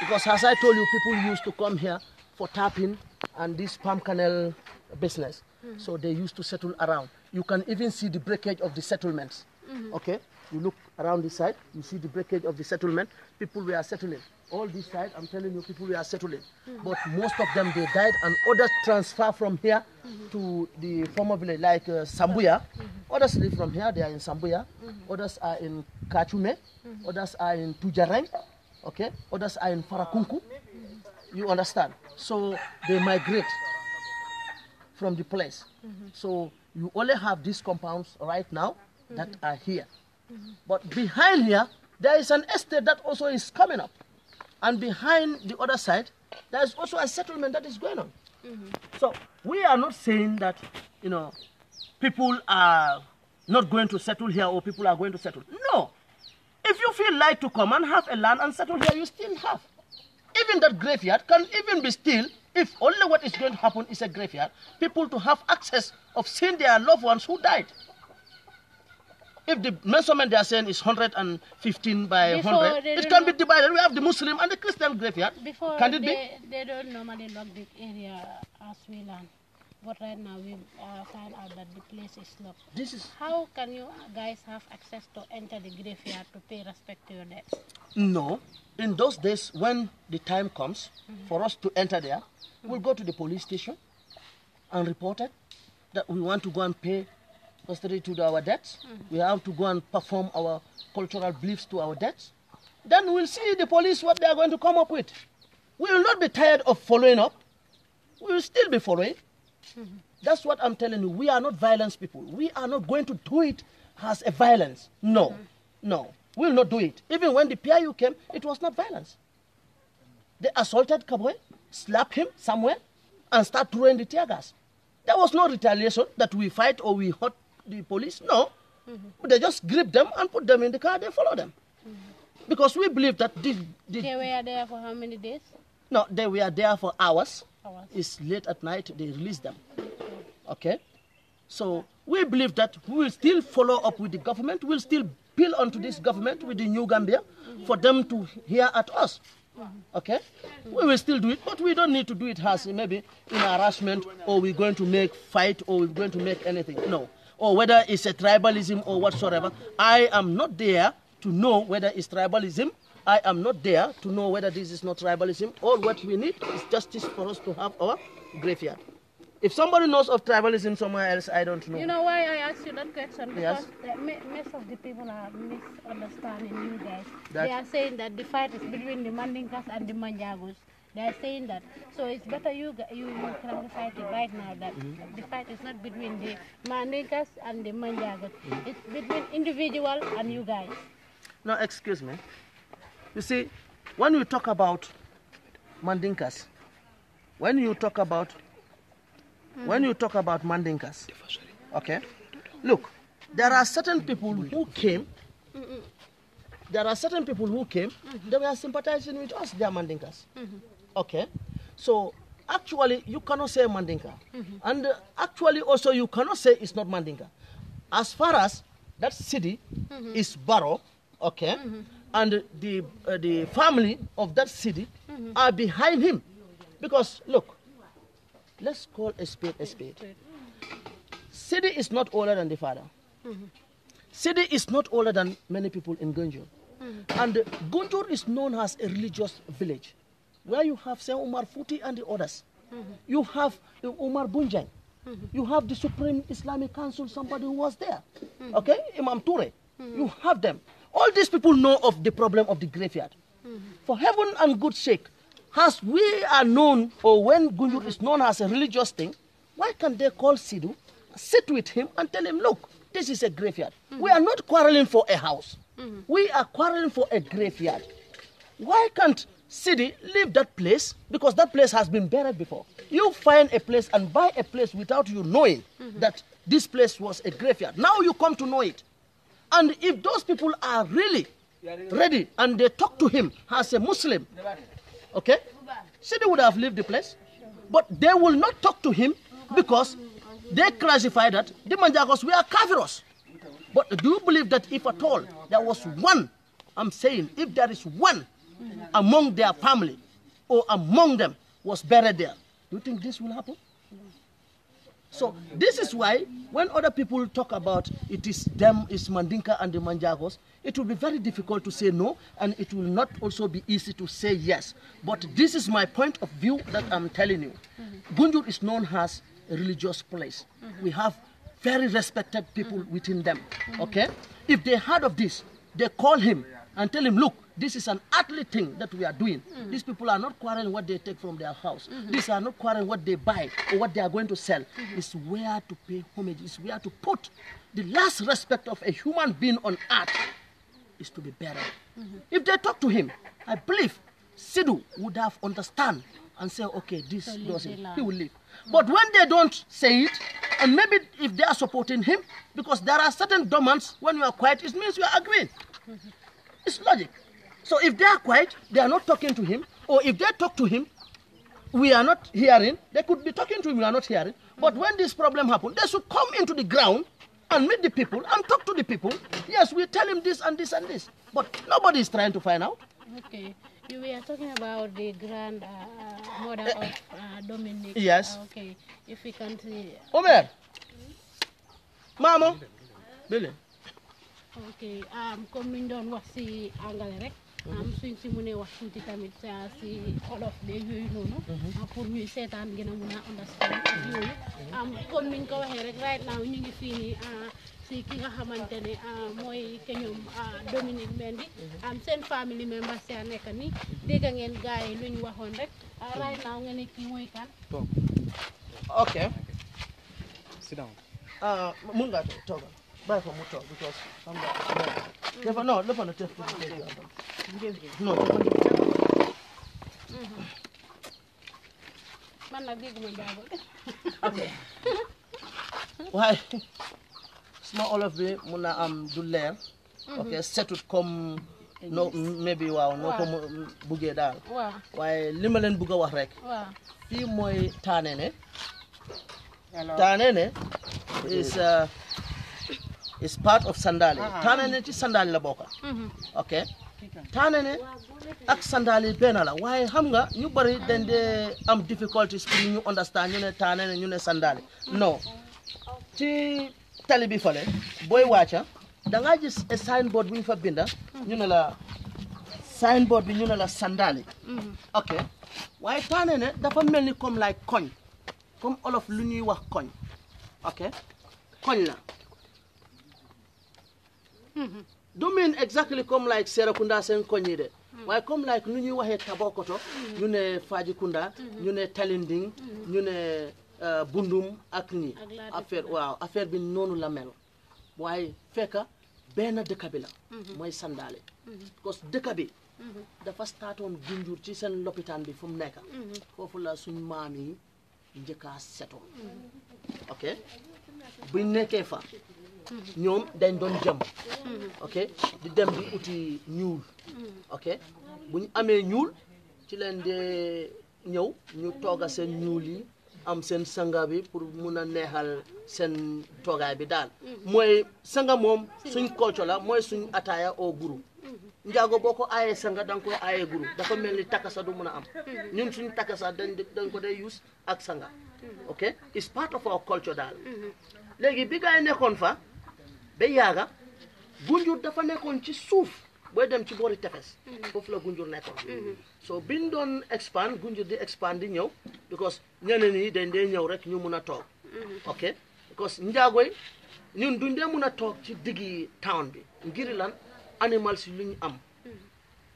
Because as I told you, people used to come here for tapping and this palm canal business. So they used to settle around. You can even see the breakage of the settlements. Okay? You look around this side, you see the breakage of the settlement. People were settling. All this side, I'm telling you, people were settling. But most of them, they died, and others transfer from here to the former village, like Sambuya. Others live from here, they are in Sambuya. Others are in Kachume. Others are in Tujareng. Okay? Others are in Farakunku. You understand? So they migrate from the place. So you only have these compounds right now that are here. But behind here, there is an estate that also is coming up. And behind the other side, there is also a settlement that is going on. So we are not saying that, you know, people are not going to settle here or people are going to settle. No. If you feel like to come and have a land and settle here, you still have. Even that graveyard can even be still, if only what is going to happen is a graveyard, people to have access of seeing their loved ones who died. If the measurement they are saying is 115 by 100, it can be divided. We have the Muslim and the Christian graveyard. Before Can it be? They don't normally lock the area as we land. But right now we find out that the place is locked. This is How can you guys have access to enter the graveyard to pay respect to your dead? no. In those days, when the time comes for us to enter there, we'll go to the police station and report it that we want to go and pay custody to our debts. We have to go and perform our cultural beliefs to our debts. Then we'll see the police what they are going to come up with. We will not be tired of following up. We will still be following. That's what I'm telling you. We are not violence people. We are not going to do it as a violence. No, no. We will not do it. Even when the PIU came, it was not violence. They assaulted Kabwe, slapped him somewhere, and start throwing the tear gas. There was no retaliation that we fight or we hurt the police. No. They just grip them and put them in the car. They follow them. Because we believe that They were there for how many days? No, they were there for hours. Hours. It's late at night. They release them. Okay? So we believe that we will still follow up with the government. We'll still appeal onto this government with the new Gambia for them to hear at us. Okay? We will still do it, but we don't need to do it as maybe in harassment or we're going to make fight or we're going to make anything. No. Or whether it's a tribalism or whatsoever. I am not there to know whether it's tribalism. I am not there to know whether this is not tribalism. All what we need is justice for us to have our graveyard. If somebody knows of tribalism somewhere else, I don't know. You know why I asked you that question? Yes. Because most of the people are misunderstanding you guys. They are saying that the fight is between the Mandinkas and the Manjagos. They are saying that. So it's better you clarify it right now that the fight is not between the Mandinkas and the Manjagos. It's between individual and you guys. No, excuse me. You see, when you talk about Mandinkas, when you talk about Mandinkas, okay, look, there are certain people who came. There are certain people who came. They were sympathizing with us. They are Mandinkas. Okay, so actually you cannot say Mandinka, and actually also you cannot say it's not Mandinka. As far as that city is Barrow, okay, and the family of that city are behind him, because look. Let's call a spade a spade. Seedy is not older than the father. Seedy is not older than many people in Gunjur. And Gunjur is known as a religious village, where you have Saint Umar Futi and the others. You have Umar Bunjang. You have the Supreme Islamic Council, somebody who was there. Okay, Imam Ture. You have them. All these people know of the problem of the graveyard. For heaven and good sake, as we are known, or when Gunjur is known as a religious thing, why can't they call Sidhu, sit with him and tell him, look, this is a graveyard. We are not quarreling for a house. We are quarreling for a graveyard. Why can't Seedy leave that place? Because that place has been buried before. You find a place and buy a place without you knowing that this place was a graveyard. Now you come to know it. And if those people are really ready and they talk to him as a Muslim, okay, Seedy would have left the place, but they will not talk to him because they classify that the Manjagos were Kafiros. But do you believe that if at all there was one, I'm saying, if there is one among their family or among them was buried there, do you think this will happen? So this is why when other people talk about it is them, it's Mandinka and the Manjagos, it will be very difficult to say no, and it will not also be easy to say yes. But this is my point of view that I'm telling you. Gunjur is known as a religious place. We have very respected people within them, okay? If they heard of this, they call him and tell him, look, this is an earthly thing that we are doing. These people are not quarreling what they take from their house. These are not quarreling what they buy or what they are going to sell. It's where to pay homage. It's where to put the last respect of a human being on earth is to be buried. If they talk to him, I believe Sidhu would have understand and say, okay, this does it. He will leave. But when they don't say it, and maybe if they are supporting him, because there are certain demands, when you are quiet, it means you are agreeing. It's logic. So if they are quiet, they are not talking to him, or if they talk to him, we are not hearing, they could be talking to him, we are not hearing. But when this problem happens, they should come into the ground and meet the people and talk to the people. Yes, we tell him this and this and this. But nobody is trying to find out. Okay. You were talking about the grand mother of Dominic. Yes. Okay. If we can see. Omer. Mama. Billy. Okay. Comme ñu doon wax ci anglais rek. Suñ ci mëne wax tuuti tamit ci olof de yooyu noonu. Pour ñuy seetaan gën a mën a understand ak yooyu. Comme niñ ko waxee rek right now ñu ngi fii nii si ki nga xamante ne mooy ke ñoom Dominic Mendy seen family members ya nekk ni dégg ngeen gaay lu ñu waxoon rek right now nga ne kii mooy kan. Okay. Sit down. Mun nga toog bàyyi ko mu toog because xam nga dafa non dafa na tef non man nag dégguma jaabal. Okay. waaye suma olof bi mun na am du leer. ok setut comme no maybe waaw noo ko buggee daal. waaye li ma leen bugg a wax rek. fii mooy Taneneh. Taneneh is part of Sandali. Taneneh ci Sandali la bokk. ok Taneneh ak Sandali benn la waaye xam nga ñu bari dañ dee am difficulties pour ñu understand ñu ne Taneneh ñu ne Sandali non ci tali bi fale booy wàcca da nga gis a signboard bu ñu fa binda ñu ne la signboard bi ñu ne la Sandali. ok waaye Taneneh dafa mel ni comme like koñ comme olof lu ñuy wax koñ. ok koñ la. du mean exactly comme like Serekunda seen koñ yi de waaye comme like nu ñuy waxee Tabokoto ñu ne Fajikunda ñu ne Talinding ñu ne Bundum ak ñi affaire waaw affaire bi noonu la mel waaye fekka benn dëkk bi la mooy Sandali parce que dëkk bi dafa startoon Gunjur ci seen lopitaan bi fu mu nekk foofu la suñ maam yi njëkkaa setoon ok buñ nekkee fa ñoom dañ doon jëm ok di dem di uti ñuul ok bu ñu amee ñuul ci leen de ñëw ñu tooga seen ñuul yi am seen sanga bi pour mun a neexal seen toogaay bi daal mooy sanga moom suñ culture la mooy suñ ataaya oo guru njaago boo ko aayee sanga danga koy aayee guru dafa mel ni takasa du mun a am ñun suñ takasa dañ ko day use ak sanga ok it's part of our culture daal léegi bi gaay nekkoon fa ba yaaga Gunjur dafa nekkoon ci suuf booy dem ci boori tefes foofu la Gunjur nekkoon so biñ doon expand Gunjur di expand di ñëw because ñeneen yi dañ dee ñëw rek ñu mun a toog ok because njaagoy ñun duñ dee mun a toog ci diggi town bi ngir lan animals yi lu ñu am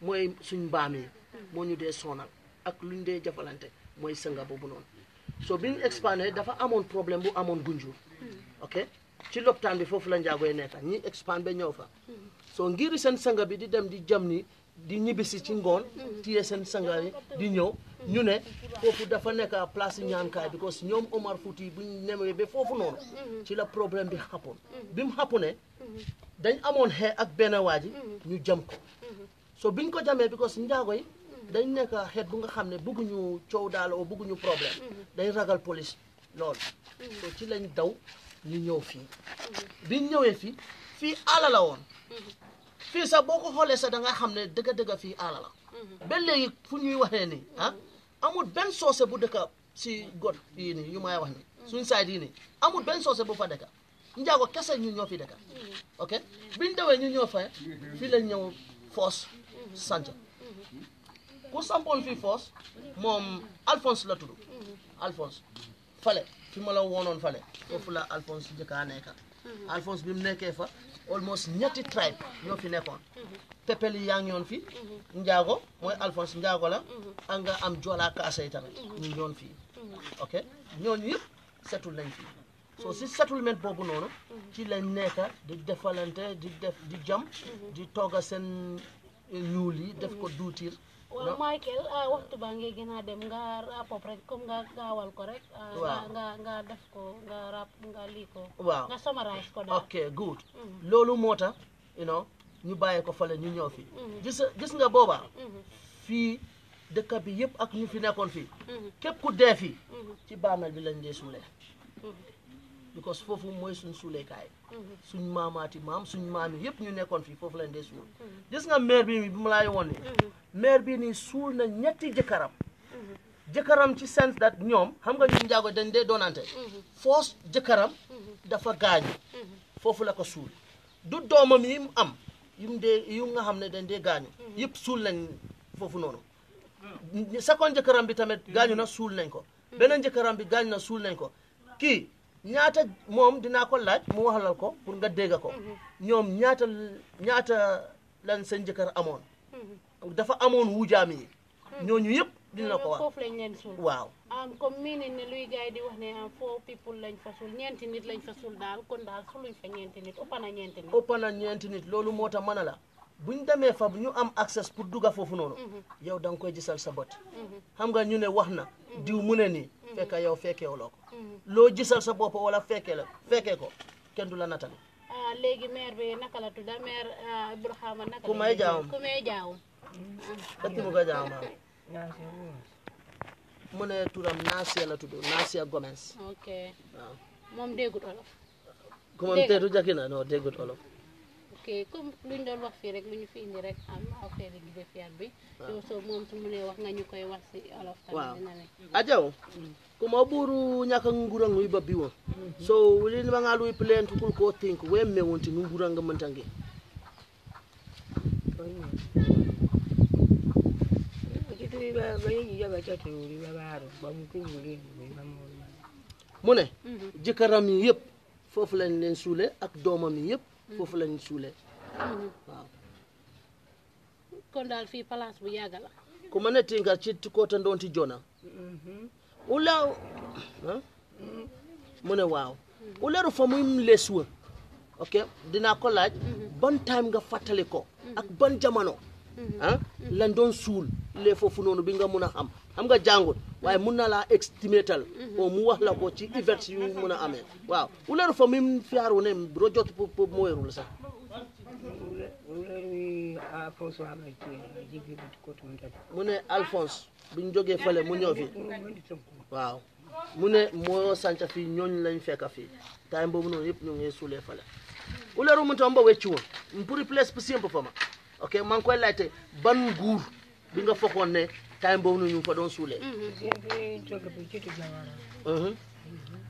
mooy suñ mbaam yi moo ñu dee sonal ak luñ dee jafalante mooy sënga boobu noonu so biñ expandé dafa amoon problème bu amoon Gunjur ok ci lopitaan bi foofu la njaagoy nekk ñi expand ba ñëw fa so ngir seen sanga bi di dem di jam ni di ñibbisi ci ngoon tiye seen sanga yi di ñëw ñu ne foofu dafa nekk place ñaankaay because ñoom Omar Fouti buñ nemee ba foofu noonu ci la problème bi xappoon bi mu xappune dañ amoon xee ak benn waa ji ñu jam ko so biñ ko jamee because njaagoy dañ nekk xeet bu nga xam ne bëgguñu coow daal o bëgguñu problème dañ ragal police lool so ci lañ daw ñu ñëw fii biñ ñëwee fii àll la woon fii sax boo ko xoolee sax da nga xam ne dëgg-dëgg fii àll la ba léegi fu ñuy waxee nii amul benn soose bu dëkk si god yii nii yu may wax ni suñ side yii nii amul benn soose bu fa dëkk njaago kese ñu ñoo fi dëkk ok biñ dawee ñu ñoo fa fii lañ ñëw foos sanca ku sampoon fii foos moom Alphonse la tudd Alphonse fale fi ma la woonoon fale foofu la Alphonse jëkkaa nekka Alphonse bi mu nekkee fa almost ñetti tribe ñoo fi nekkoon pepeli yaa ngi yoon fi njaago mooy Alphonse njaago la ak nga am Joola Kaasa yi tamit ñu yoon fii ok ñooñu yëpp setul lañ fii so si settlement boobu noonu ci lañ nekka di defalante di jam di togga seen ñuul yi def ko duutiir waaw Michael waxtu baa ngi gën a dem nga rapop rek comme nga gaawal ko rek nga def ko nga rap nga lii ko waaw nga summarize ko daal ok good loolu moo tax ñu bàyyee ko fale ñu ñëw fii gis nga boobaa fii dëkk bi yëpp ak ñu fi nekkoon fii képp ku dee fii ci bàmmeel bi lañ dee suulee because foofu mooy suñ suuleekaay suñ maamaati maam suñ maam yi yëpp ñu nekkoon fii foofu lañ dee suul gis nga maire bi mu laay woon ni maire bi nii suul na ñetti jëkkëram ci sense that ñoom xam nga ñu njaago dañ dee doonante foos jëkkëram dafa gaañu foofu la ko suul du doomam yi mu am yu nga xam ne dañ dee gaañu yëpp suul nañ foofu noonu second jëkkëram bi tamit gaañu na suul nañ ko beneen jëkkëram bi gaañu na suul nañ ko kii ñaata moom dinaa ko laaj mu waxalal ko pour nga dégg ko ñoom ñaata lan seen jëkkër amoon dafa amoon wujaam yi ñooñu yëpp dina ko wax foofu lañ leen suul waaw comme mii ne luy gars yi di wax ne 4 people lañ fa suul ñeenti nit lañ fa suul daal kon daal suluñ fa ñeenti nit ëpp na ñeenti nit loolu moo tax mën a la buñ demee fa ñu am accès pour dugga foofu noonu yow da nga koy gisal sa bët xam nga ñu ne wax na diw mu ne nii fekk yow fekkeewuloo ko loo gisal sa bopp wala fekkee ko kenn du la natali léegi maire bi naka la tudda maire Ibrahima naka ku may jaawam ati mu ko jaawam mu ne turam Nasia la tudd Nasia Gomez ok waaw moom déggut olof ku moom teetu jakki na non déggut olof ok comme luñ doon wax fii rek lu ñu fi indi rek am affaire yi def yaat bi so moom su mu ne wax nga ñu koy wax si olof tamit dina ne ajaw kuma buru nyaka ngurang wi babiwo so wili nga lui plan to ko think we me wonti ngurang mantangi mu ne jëkkëram yi yëpp foofu lañ leen suule ak doomam yi yëpp foofu lañ suule waaw kon daal fii place bu yàgg la ku ma ne tinga ci ko ta ndonti jona ula mu ne waaw uleru fa muy lesuwa ok dinaa ko laaj ban time nga fàttali ko ak ban jamono lan doon suul lee foofu noonu bi nga mun a xam nga jàngut waaye mun na laa estimatal o mu wax la ko ci events yu mun a amee waaw uleru fa muy fiyaaru ne bro jot pour mo werul sax mu ne Alphonse biñ jógee fële mu ñëw fi waaw mu ne moo sanca fii ñooñ lañ fekka fii time boobu noonu yëpp ñu ngi suulee fële uleru mu tomba wecci woon pour place pour simple fa ma ok maa ngi koy laajte ban nguur bi nga fokkoon ne time boobu noonu ñu fa doon suulee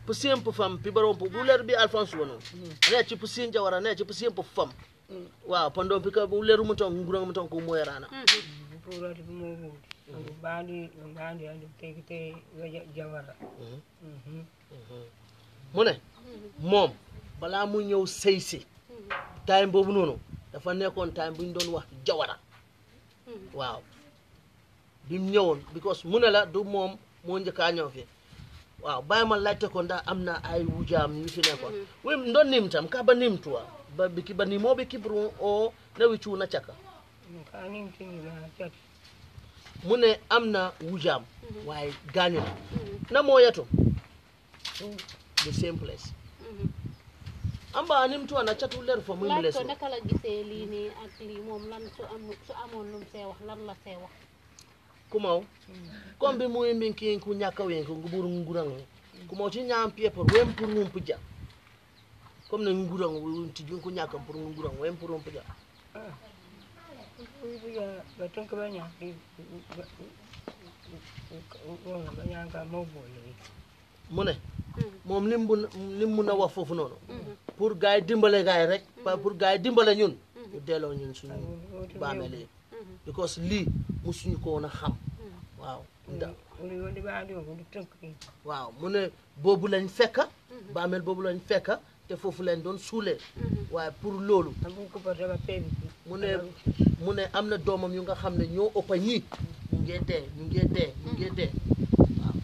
pour simple fam pi barom pour uleru bi Alphonse wono ne ci pour sin jawara ne ci pour simple fam waaw pendant bi ka uleru mu tom ngurang mu tom ko moy rana mu ne moom balaa mu ñëw sëy si time boobu noonu dafa nekkoon time bu ñu doon wax jawara waaw bi mu ñëwoon because mu ne la du moom moo njëkkaa ñëw fi waaw bàyyi ma laajte ko ndax am na ay wujaam yu fi nekkoon wi ndon nim tam ka ba nim tuwa ba biki ba nimo be kibru o na wicu na caka mu ne am na wujaam waaye gaañu na moo yetu the same place amba nim tuwa na catu leer fa muy mu lees ko naka la gisee lii nii ak lii moom lan su amoon lu mu see wax lan la see wax kumaw comme bi muy minki ku ñaka wen ko nguburu ngurang kuma ci nyam pie por wem pour ngum puja comme ne ngurang ti jun ko nyakam pour ngurang wem pour ngum puja betul kebanyakan mu ne moom lim mun a wax foofu noonu pour gars yi dimbale gars yi rek pour gars yi dimbale ñun ñu delloo ñun suñu baameel yi because lii musuñu ko woon a xam waaw waaw mu ne boobu lañ fekka baameel boobu lañ fekka te foofu lañ doon suulee waaye pour loolu mu ne am na doomam yu nga xam ne ñoo ëppa ñii ñu ngee dee waaw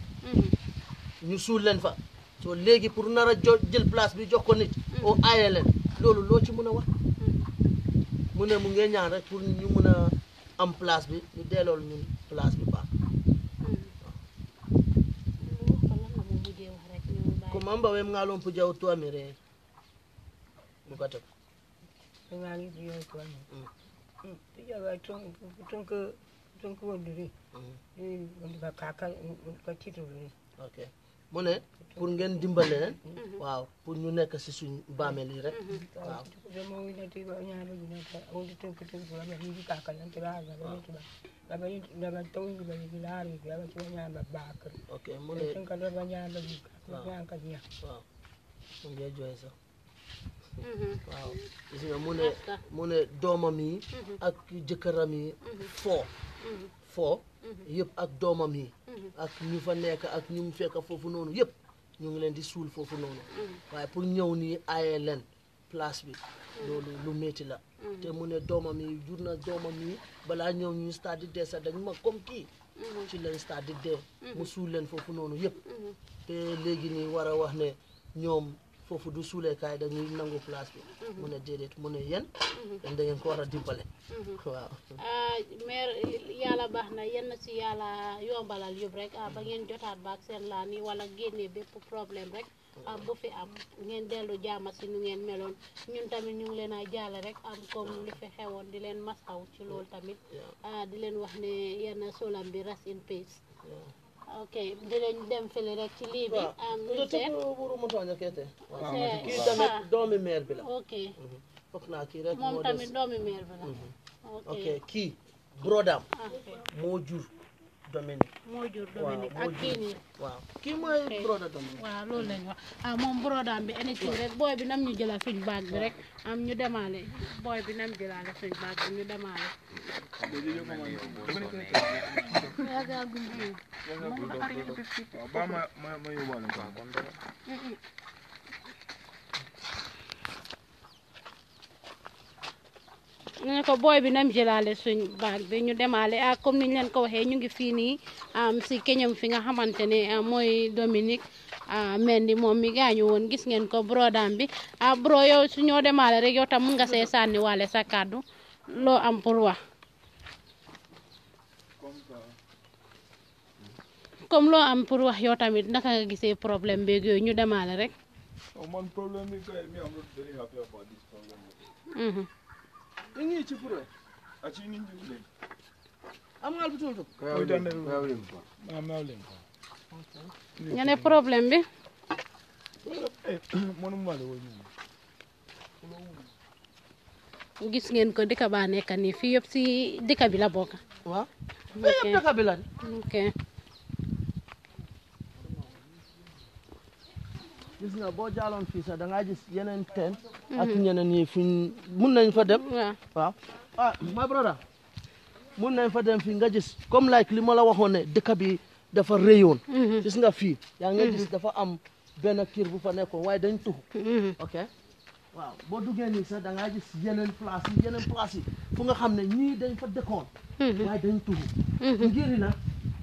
ñu suul leen fa soo léegi pour nar a jël place bi jox ko nit oo aaye leen loolu loo ci mën a wax mu ne mu ngee ñaan rek pour ñu mën a am place bi ñu dellool ñun place bi baax ko mamba wem ngalon pu jaw to amire mu gato ngali biyo ko ni tiya ba ton ko wondiri won ba kaka ko tito ni okay mu ne pour ngeen dimbale leen waaw pour ñu nekk ci suñ baamel yi rek waaw mo wi na ti ba ñaama ñu nekk on di ton ko la ba ni kaka lan te ba ba ba taw ni ba ni la ri ba ci ñaama ba kër okay mu ne ton ka ba ñaama ni waaw mu ngi jooy sax waaw gis nga mu ne doomam yi ak jëkkëram yi foo yëpp ak doomam yi ak ñu fa nekk ak ñu mu fekk foofu noonu yëpp ñu ngi leen di suul foofu noonu waaye pour ñëw nii aaye leen place bi loolu lu métti la te mu ne doomam yi jur na doomam yi balaa ñëw ñu stade di dee sax dañ ma comme kii ci leen stade di dee mu suul leen foofu noonu yëpp te léegi nii war a wax ne ñoom foofu du suuleekaay dañuy nangu place bi mu ne déedéet mu ne yéen da ngeen ko war a dimbale waaw maire yàlla baax na yenn si yàlla yombalal yëpp rek ba ngeen jotaat baak seen laan yi wala génnee bépp problème rek bu fi am ngeen dellu jaama si nu ngeen meloon ñun tamit ñu ngi leen a jaale rek am comme li fi xewoon di leen masaw ci loolu tamit di leen wax ne yenn solam bi rest in peace ok dinañ dem fële rek ci lii bi am ñu seet kii tamit doomi meer bi la ok foog naa kii rek moom tamit doomi meer bi la ok kii brodam moo jur Dominique ak kii nii waaw kii mooy broda Dominique waaw loolu lañ wax moom brodam bi anything rek booy bi nam ñu jëlal suñ baag bi rek am ñu demaale booy bi nam jëlale suñ baag bi ñu demaale ñu ne ko booy bi nam jëlaale suñ baag bi ñu demaale comme niñ leen ko waxee ñu ngi fii nii si keñam fi nga xamante ne mooy Dominique Mendy moom mi gaañu woon gis ngeen ko brodam bi bro yow su ñoo demaale rek yow tam mun nga see sànni waale sa kàddu loo am pour wax comme loo am pour wax yow tamit naka nga gisee problème beeg yooyu ñu demaale rek man problème bi kay mi am not very happy about this problem ingi ci pure aci ni njule am ngal bitul to ñu ne problème bi monum wala woy gis ngeen ko dëkk ba nekk nii fii yëpp si dëkk bi la bokk waaw fii yëpp dëkk bi la ok gis nga boo jaaloon fii sax da ngaa gis yeneen tent ak ñeneen yi fuñ mun nañ fa dem waaw my brother mun nañ fa dem fii nga gis comme like li ma la waxoon ne dëkk bi dafa réyoon gis nga fii yaa nga gis dafa am benn kër bu fa nekkoon waaye dañ tuxu ok waaw boo duggee nii sax da ngaa gis yeneen place yi fu nga xam ne ñii dañ fa dëkkoon waaye dañ tuxu ngiri na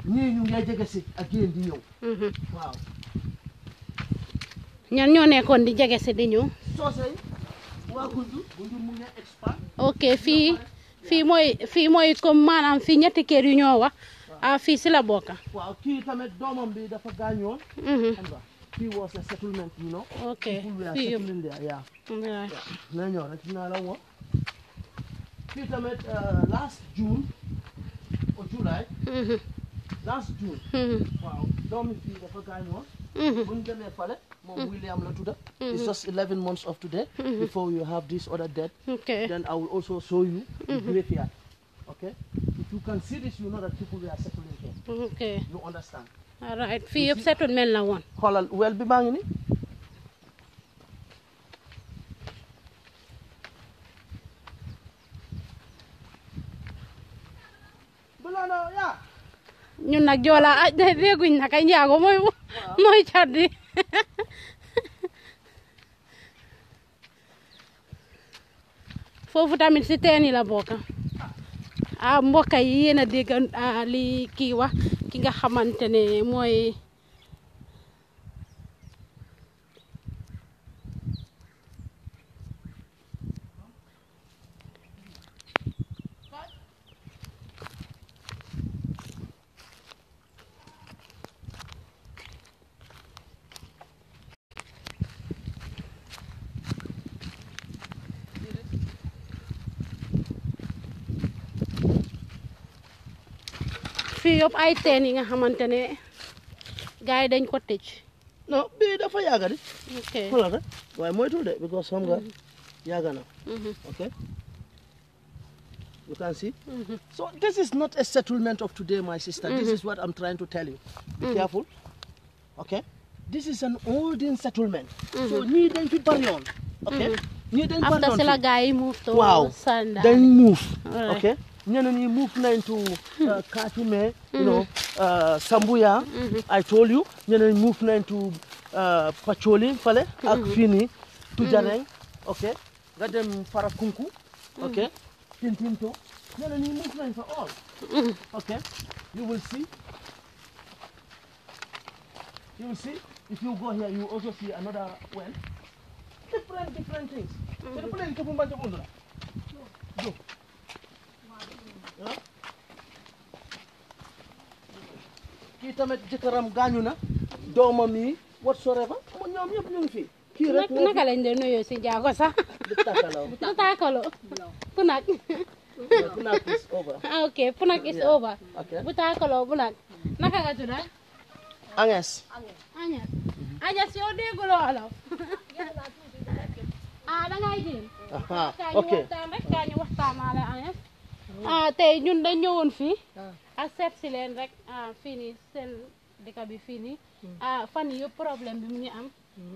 ñii ñu ngay jege si ak yéen di ñëw waaw ñan ñoo nekkoon di jege si di ñëw soosey waa Gunjur mu ngi expand ok fii mooy comme maanaam fii ñetti kër yu ñoo wax fii si la bokk waaw kii tamit doomam bi dafa gaañoon xam nga fii was a settlement you know ok people were fii settling there yeah na ñëw rek dinaa la woon fii tamit last June or July last June waaw doomi fii dafa gaañoon buñ demee fale moom William la tudda. It's just 11 months of today. Before you have this other dead. Okay. Then I will also show you the graveyard. Okay. If you can see this, you know that people were settling here. Okay. You understand? All right. Fii yëpp settlement la woon. Xoolal wel bi baa ngi ni. ñun nag Joola dégguñ nag ay njaago mooy caddi. Foofu tamit si teen yi la bokk. Mbokk yi yéen a dégg li kii wax ki nga xamante ne mooy fii yëpp ay teen yi nga xamante ne gars yi dañ ko tëj. Non bii dafa yàgga di. Ok. Xoolal rek waaye moytul de because xam nga yàgga na. Okay. You can see. So this is not a settlement of today, my sister. This is what I'm trying to tell you. Be careful. Okay. This is an olden settlement. So ñii dañ fi bari yoon. Okay. ñii dañ bari After yoon si la fi. gars yi move to Wow. Sanda. Dañ move. Alright. Okay. ñeneen ñi move nañ to Katume, you know, Sambuya. I told you. ñeneen move nañ to Pacholi fale ak fii nii Tujareng. Okay. Nga dem Farakunku. Okay. Tintinto. ñeneen ñi move nañ fa all. Okay. You will see. You will see. If you go here, you will also see another well. Different things. So the place is open by the window. Go. Yeah. Kii tamit jëkkëram gaañu na doomam yi whatsoever ñoom ñëpp ñu ngi fi. Kii rek naka lañ de nuyoo si njaago sax. du tàkkaloo. Du tàkkaloo. Punak. Punak is over. Okay, Punak is over. Okay. Bu tàkkaloo Punak. Naka nga tudd? Agnes. Añas. Añas yow dégguloo Wolof. Da ngay jéem. Aha. Kaa ñu Okay. waxtaan rek kaa ñu waxtaanaale Añas. Tey ñun dañ ñëwoon fii. ak seet si leen rek fii nii seen dëkk bi fii nii. Fan yii yëpp problème bi mu ngi am.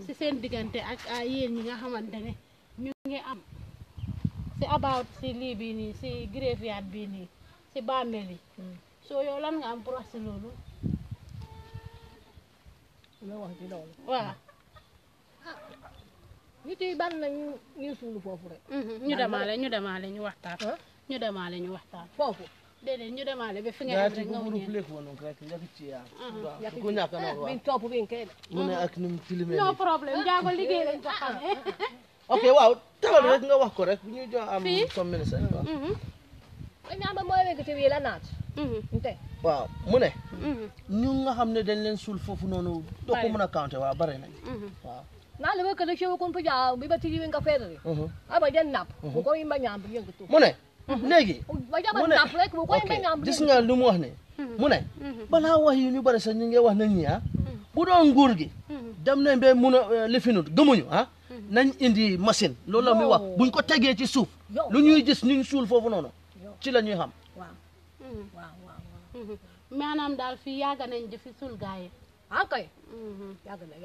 si seen diggante ak yéen ñi nga xamante ne ñu ngi am. si about si lii bii nii si graveyard bii nii si bàmmeel yi. soo yow lan nga am pour wax si loolu. waaw. nit yi ban nañu ñu suulu foofu rek. ñu demaale ñu waxtaan. ñu demaale ñu waxtaan. foofu. déedéet ñu demaale ba fi nga xam rek nga wuññee. biñ topp biñ kay de. mu ne ak ni mu tilimee no problème jaago liggéey lañ ko xamee. ok waaw taxal rek nga wax ko rek ñu jox am some minutes waaw. ñaamba mooy wegg ci wii la naat. nte. waaw mu ne. ñu nga xam ne dañ leen suul foofu noonu. doo ko mën a compter waaw bare nañ. waaw. naa la wekk la ci kun pu jaa bi ba tiji wi nga feetari. aba den napp. bu ko yimba ñaam bi yëngatu. mu ne. léegi. ba jaba napp rek bu ko yimba ñaam bi gis nga lu mu wax ne. mu ne. balaa wax yi ñu bari sax ñu ngi wax nañ ñi bu doon nguur gi. dem nañ ba mun a lifinut gëmuñu nañ indi machine loolu la muy wax buñ ko tegee ci suuf. lu ñuy gis ñu suul foofu noonu. ci la ñuy xam. waaw. maanaam daal fii yàgg nañ di fi suul gaa yi. kay. yàgg na.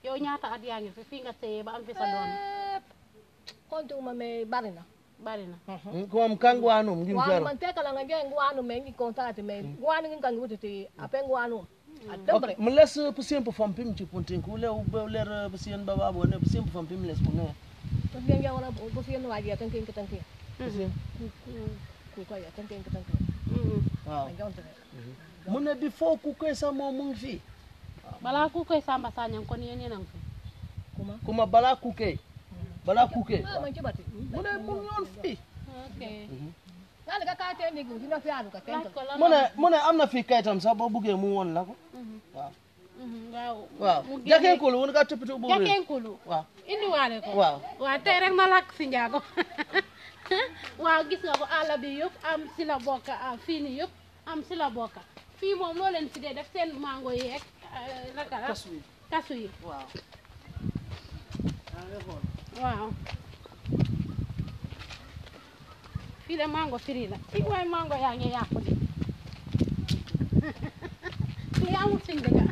yow ñaata at yaa ngi fi fii nga seeyee ba am fi sa doom. kontu ma mais bari na. bari na. ko am kan waanum ngim waaw man tekala nga jeng waanu mais ngi kontaate mais waanu ngi kan wuti apen waanu. Okay, mles pusiempo fampim ci puntinku le ler pusien baba bo ne pusiempo fampim les punga. To bien ya wala pusien waji tan kin tan kin. Pusien. Ku ko ya tan kin. Waaw. Mu ne before ku koy sa mo mu ngi fi. Bala ku koy samba sañan kon yene nang fi. Kuma bala ku kay. Bala ku kay. Man ci bati. Mu ne mu ngi on fi. Okay. Nala ka ka te ni gu dina fi anu ka ken. Mu ne am na fi kayitam sax boo buggee mu woon la ko. Waaw. waaw Jakeen kulu won nga toppatoo boobu. Jakeen kulu. waaw. indi waale ko. waaw. waaw tey rek ma lakk si njaago. waaw gis nga ko àll bi yëpp am si la bokk fii nii yëpp am si la bokk fii moom loo leen fi dee def seen mango yeeg naka la kasu yi kasu yi waaw yaa ngi xool waaw fii de mango firi la i waay mango yaa ngi yàqu de fii amul suñ dëgga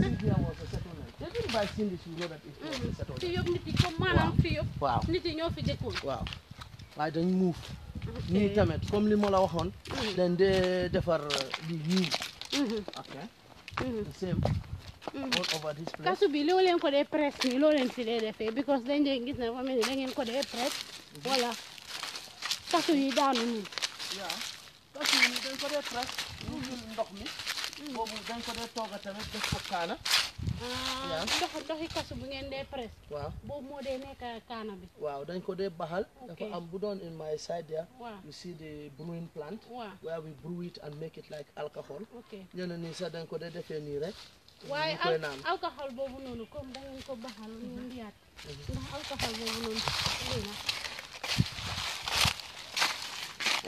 Seedy was a settlement. They didn't buy Seedy, you know that it was a settlement. fii yëpp nit yi comme maanaam fii yëpp waaw nit yi ñoo fi dëkkoon waaw waaye dañ move ñii tamit comme li ma la waxoon dañ dee defar di ñii ok the same all over this place kasu bi loo leen ko dee presse nii loo leen si dee defee because dañ dee gis ne fa mel ni da ngeen ko dee presse wala kasu yi daanu nii waaw kasu yi dañ ko dee presse ñu jël ndox mi boobu dañ ko dee tooga tamit def ko kaana ndoxi kasu bu ngeen dee presse waaw boobu moo dee nekk kaana bi waaw dañ ko dee baxal dafa am bu doon in my side there waaw you see the brewing plant waaw where we brew it and make it like alcohol ok ñeneen ñi sax dañ ko dee defee nii rek waaye ñu koy naan alcohol boobu noonu comme da ngeen ko baxal ñu ndiyaat ndax alcohol boobu noonu lii na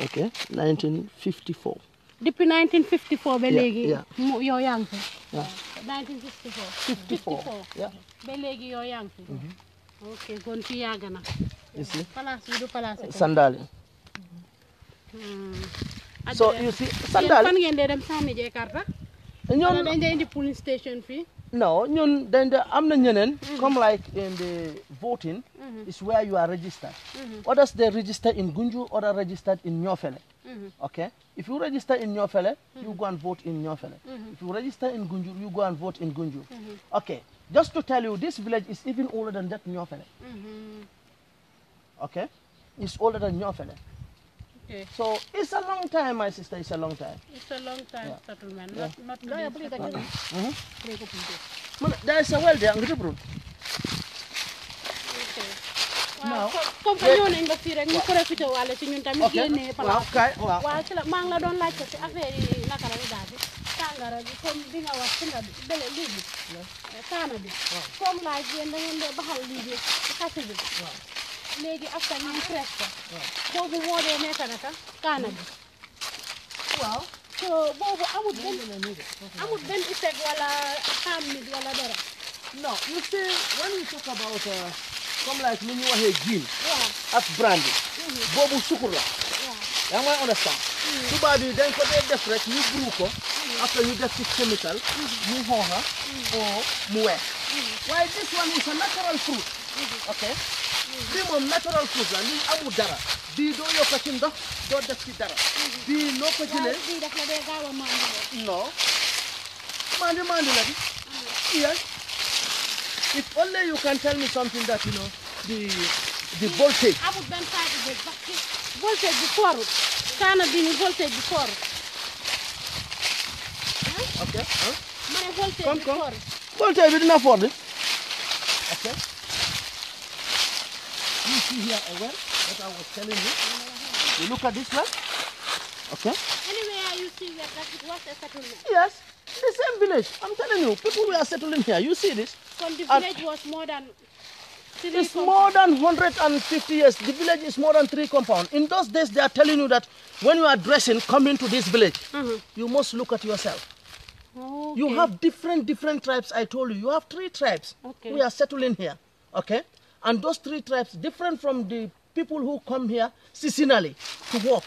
ok 1954 depuis 1954 ba léegi yeah. yow yaa ngi fi yeah 1964 yeah ba léegi yow yaa ngi fi ok kon fi yàgg na you see place bi du place sandali so you see sandali fan ngeen dee dem sànni jee karta wala dañ dee indi police station fii no ñun dañ de am na ñeneen comme like in the voting is where you are registered others they register in Gunju others registered in Niofele okay if you register in Niofele you go and vote in Niofele if you register in Gunju you go and vote in Gunju okay just to tell you this village is even older than that Niofele okay it's older than Niofele okay. So it's a long time, my sister. It's a long time. It's a long time settlement, Yeah. not settlement. There is a well there. Okay. Waaw comme que ñëw nañ ba fii rek ñu profité wàlle si ñun tamit génnee place waaw ci la maa ngi la doon laajte si affaire yi naka la daal bi tàngara bi comme bi nga wax singa bi bele lii bi kaana bi comme laaj yéen da ngeen dee baxal lii bi si xasi bi léegi after ñu presse ko boobu moo dee nekk naka kaana bi waaw so boobu amut benn effect wala xam nit wala dara No, you see, when we talk about come like when you are gin, waaw as brandy, bobu sukura. You might understand. Tuba bi dañ ko dé def rek ñu brew ko after you def ci chemical mu hoha or mu wex. Why this one is a natural fruit. Okay? Bi mom natural fruit la li amu dara. Bi do yokk ci ndox do def ci dara. Bi no ko jëlé bii daf la dee gaaw a màndi no. Mandi la di. Yes. If only you can tell me something that you know the voltage. amul benn side effect parce que voltage bi fooru kaana bi ni voltage bi fooru Okay. ma ne voltage Come, bi come. fooru Voltage we didn't afford it. Okay. You see here a well that I was telling you. You look at this one. Okay. anywhere you see that it was a settlement Yes. The same village. I'm telling you, people were settling here. You see this? kon the And- village was more than It's more than 150 years. The village is more than 3 compounds. In those days, they are telling you that when you are dressing, coming to this village, you must look at yourself. okay. You have different tribes, I told you. You have 3 tribes. Okay. We are settling here, okay? And those 3 tribes, different from the people who come here seasonally to work.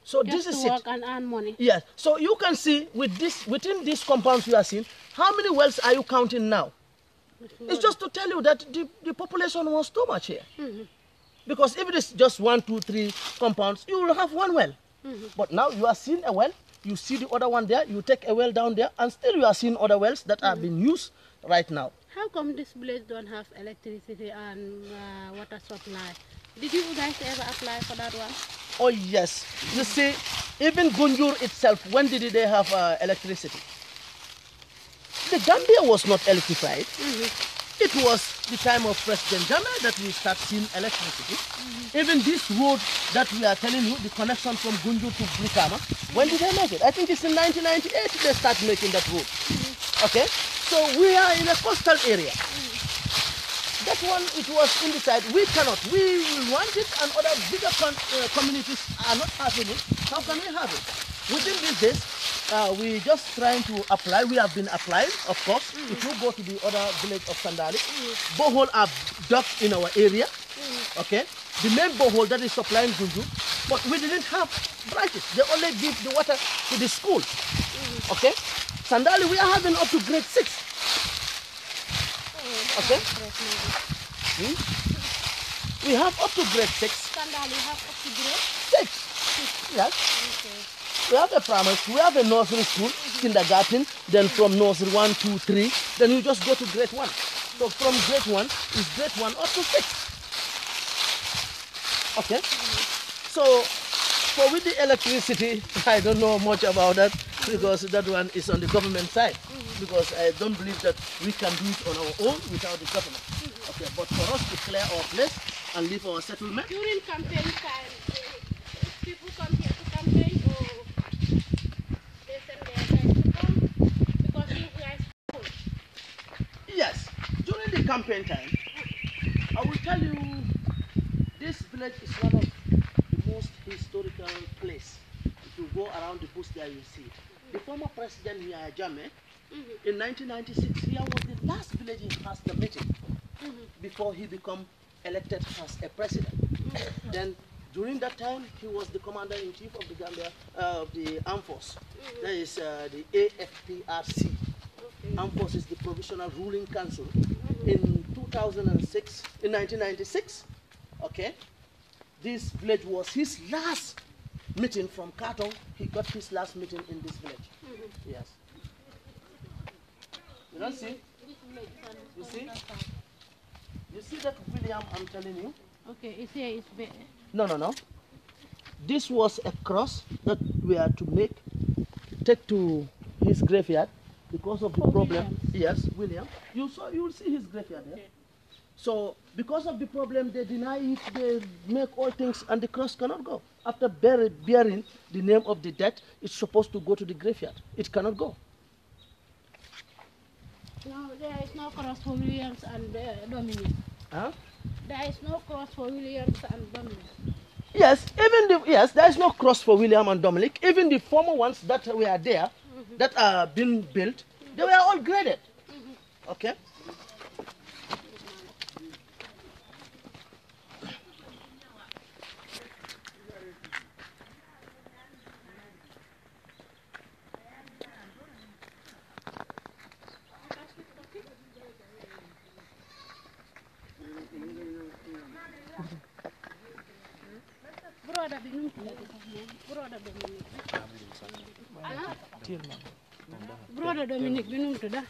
So just this to is work it. and earn money Yes. So you can see with this, within these compounds you are seeing, how many wells are you counting now? It's just to tell you that the population was too much here. Because if it is just 1, 2, 3 compounds, you will have 1 well. But now you are seeing a well, you see the other one there, you take a well down there, and still you are seeing other wells that are being used right now. how come this village don't have electricity and water supply? Did you guys ever apply for that one? Oh yes. You see, even Gunjur itself, when did they have electricity? The Gambia was not electrified. It was the time of President Jammeh that we start seeing electricity. Even this road that we are telling you, the connection from Gunjur to Brikama, when did they make it? I think it's in 1998 they start making that road. Okay? So we are in a coastal area. That one, it was in the side. We cannot. We will want it, and other bigger communities are not having it. How can we have it? Within these days, we just trying to apply. We have been applying, of course. If you go to the other village of Sandali, borehole are dug in our area. Okay, the main borehole that is supplying Gunju, but we didn't have branches. They only give the water to the school. Okay, Sandali we are having up to grade 6. Okay, we have up to grade 6. Sandali have up to grade 6. Yes. Okay. We have a primary school, we have a nursery school, kindergarten, then from nursery 1, 2, 3, then you just go to grade 1. So from grade 1 is grade 1 up to 6. Okay? So for with the electricity, I don't know much about that because that one is on the government side. Because I don't believe that we can do it on our own without the government. Okay, but for us to clear our place and leave our settlement. During campaign time, people come here to campaign or they send their guys to come because you guys full. Yes, during the campaign time, I will tell you this village is one of the most historical place. If you go around the bush there, you see it. The former president here, Jame, in 1996, here was the last village he has the meeting before he became elected as a president. Then during that time, he was the commander-in-chief of the Gambia, of the Armed Force. That is the AFPRC. Armed Force is the Provisional Ruling Council. In 2006, in 1996, okay, this village was his last meeting from Kato. He got his last meeting in this village. Yes. You don't see? You see? You see that William, I'm telling you? Okay, it's here, it's better. No. This was a cross that we had to take to his graveyard because of the problem. William. Yes, William. You will see his graveyard there. Okay. So because of the problem, they deny it, they make all things, and the cross cannot go. After bearing the name of the dead, it's supposed to go to the graveyard. It cannot go. No, there is no cross for Williams and Dominic. Huh? There is no cross for Williams and Dominic. Yes, there is no cross for William and Dominic. Even the former ones that were there, that are being built, they were all graded. Okay? Brother Dominic binum to da.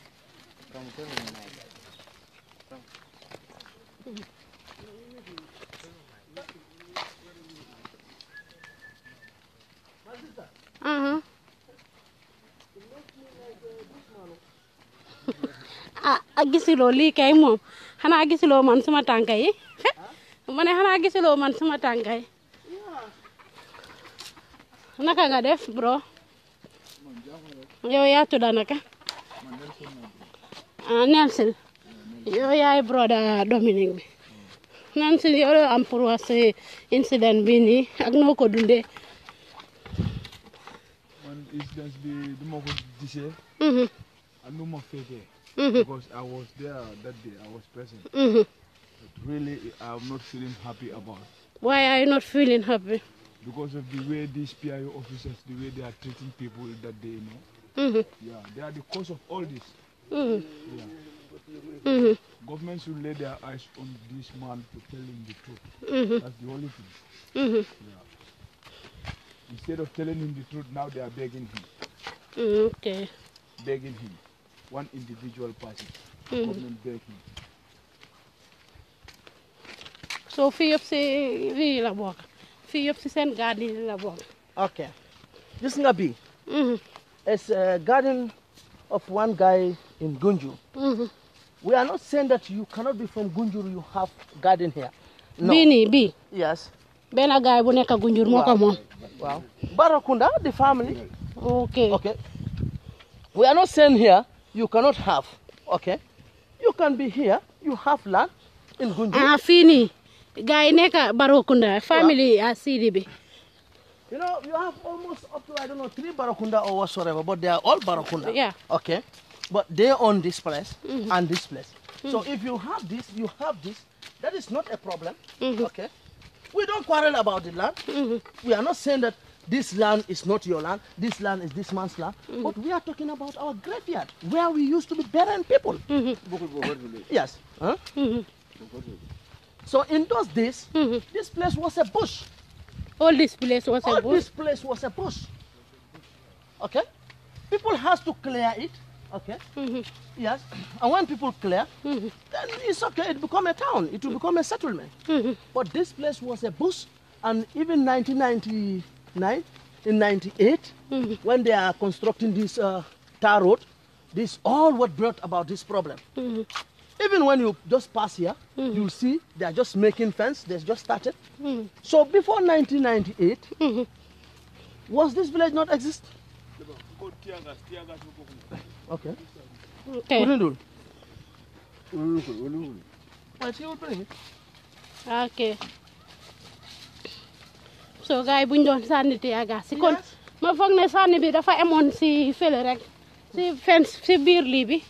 Agisilo li kay mom xana agisilo man suma tankay mané xana agisilo man suma tankay naka nga def bro yow yaa tudda naka Nelson yow yaay brother Dominic bi Nelson yow la am pour wax incident bi ni ak noo ko dundee man incident bi duma ko gisee and no more fake because I was there that day, I was present. But really, I'm not feeling happy about it. Why are you not feeling happy? Because of the way these PIO officers, the way they are treating people that day, Yeah, they are the cause of all this. Yeah. Government should lay their eyes on this man to tell him the truth. That's the only thing. Yeah. Instead of telling him the truth, now they are begging him. Okay. Begging him. One individual person. Government begging him. So fii yëpp si la bokk. Fii yëpp si seen garden la bokk. Okay. This nga bi. It's a garden of one guy in Gunjur. We are not saying that you cannot be from Gunjur, you have garden here. No. Bi. Yes. Bena guy bu nekk Gunjur moo ko moom. Wow. Barakunda, the family. Okay. Okay. We are not saying here you cannot have. Okay. You can be here. You have land in Gunjur. Fii nii. Guy nekk Barakunda, family Seedy bi. You know, you have almost up to, I don't know, 3 Barakunda or whatsoever, but they are all Barakunda. Yeah. Okay. But they own this place and this place. So if you have this, you have this, that is not a problem. Okay. We don't quarrel about the land. We are not saying that this land is not your land, this land is this man's land, but we are talking about our graveyard, where we used to be burying people. Yes. Huh? So in those days, this place was a bush. All this place was a bush? All this place was a bush. Okay? People has to clear it. Okay? Yes. And when people clear, then it's okay. It become a town. It will become a settlement. But this place was a bush. And even 1999, in 98, when they are constructing this tar road, this all what brought about this problem. Even when you just pass here, you see they are just making fence. They just started. So before 1998, was this village not exist? Okay. Okay. Okay. So guys, buñ doon sànni tiyaga si kon ma foog ne sànni bi dafa amoon si fële rek si fence si biir lii bi.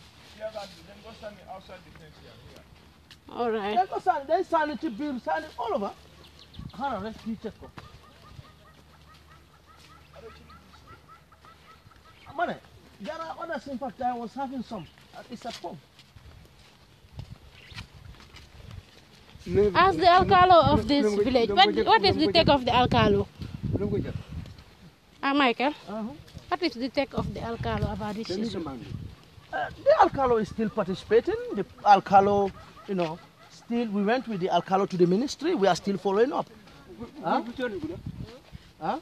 All right. They sànni ci biir sànni all over. Xaaral rek kii check ko. Mane, there are others. In fact, I was having some. It's at home. As the alcalo of this village, what is the take of the alcalo? Michael, what is the take of the alcalo about this issue? The alcalo is still participating. The alcalo, you know, still, we went with the alcalo to the ministry. We are still following up. Huh?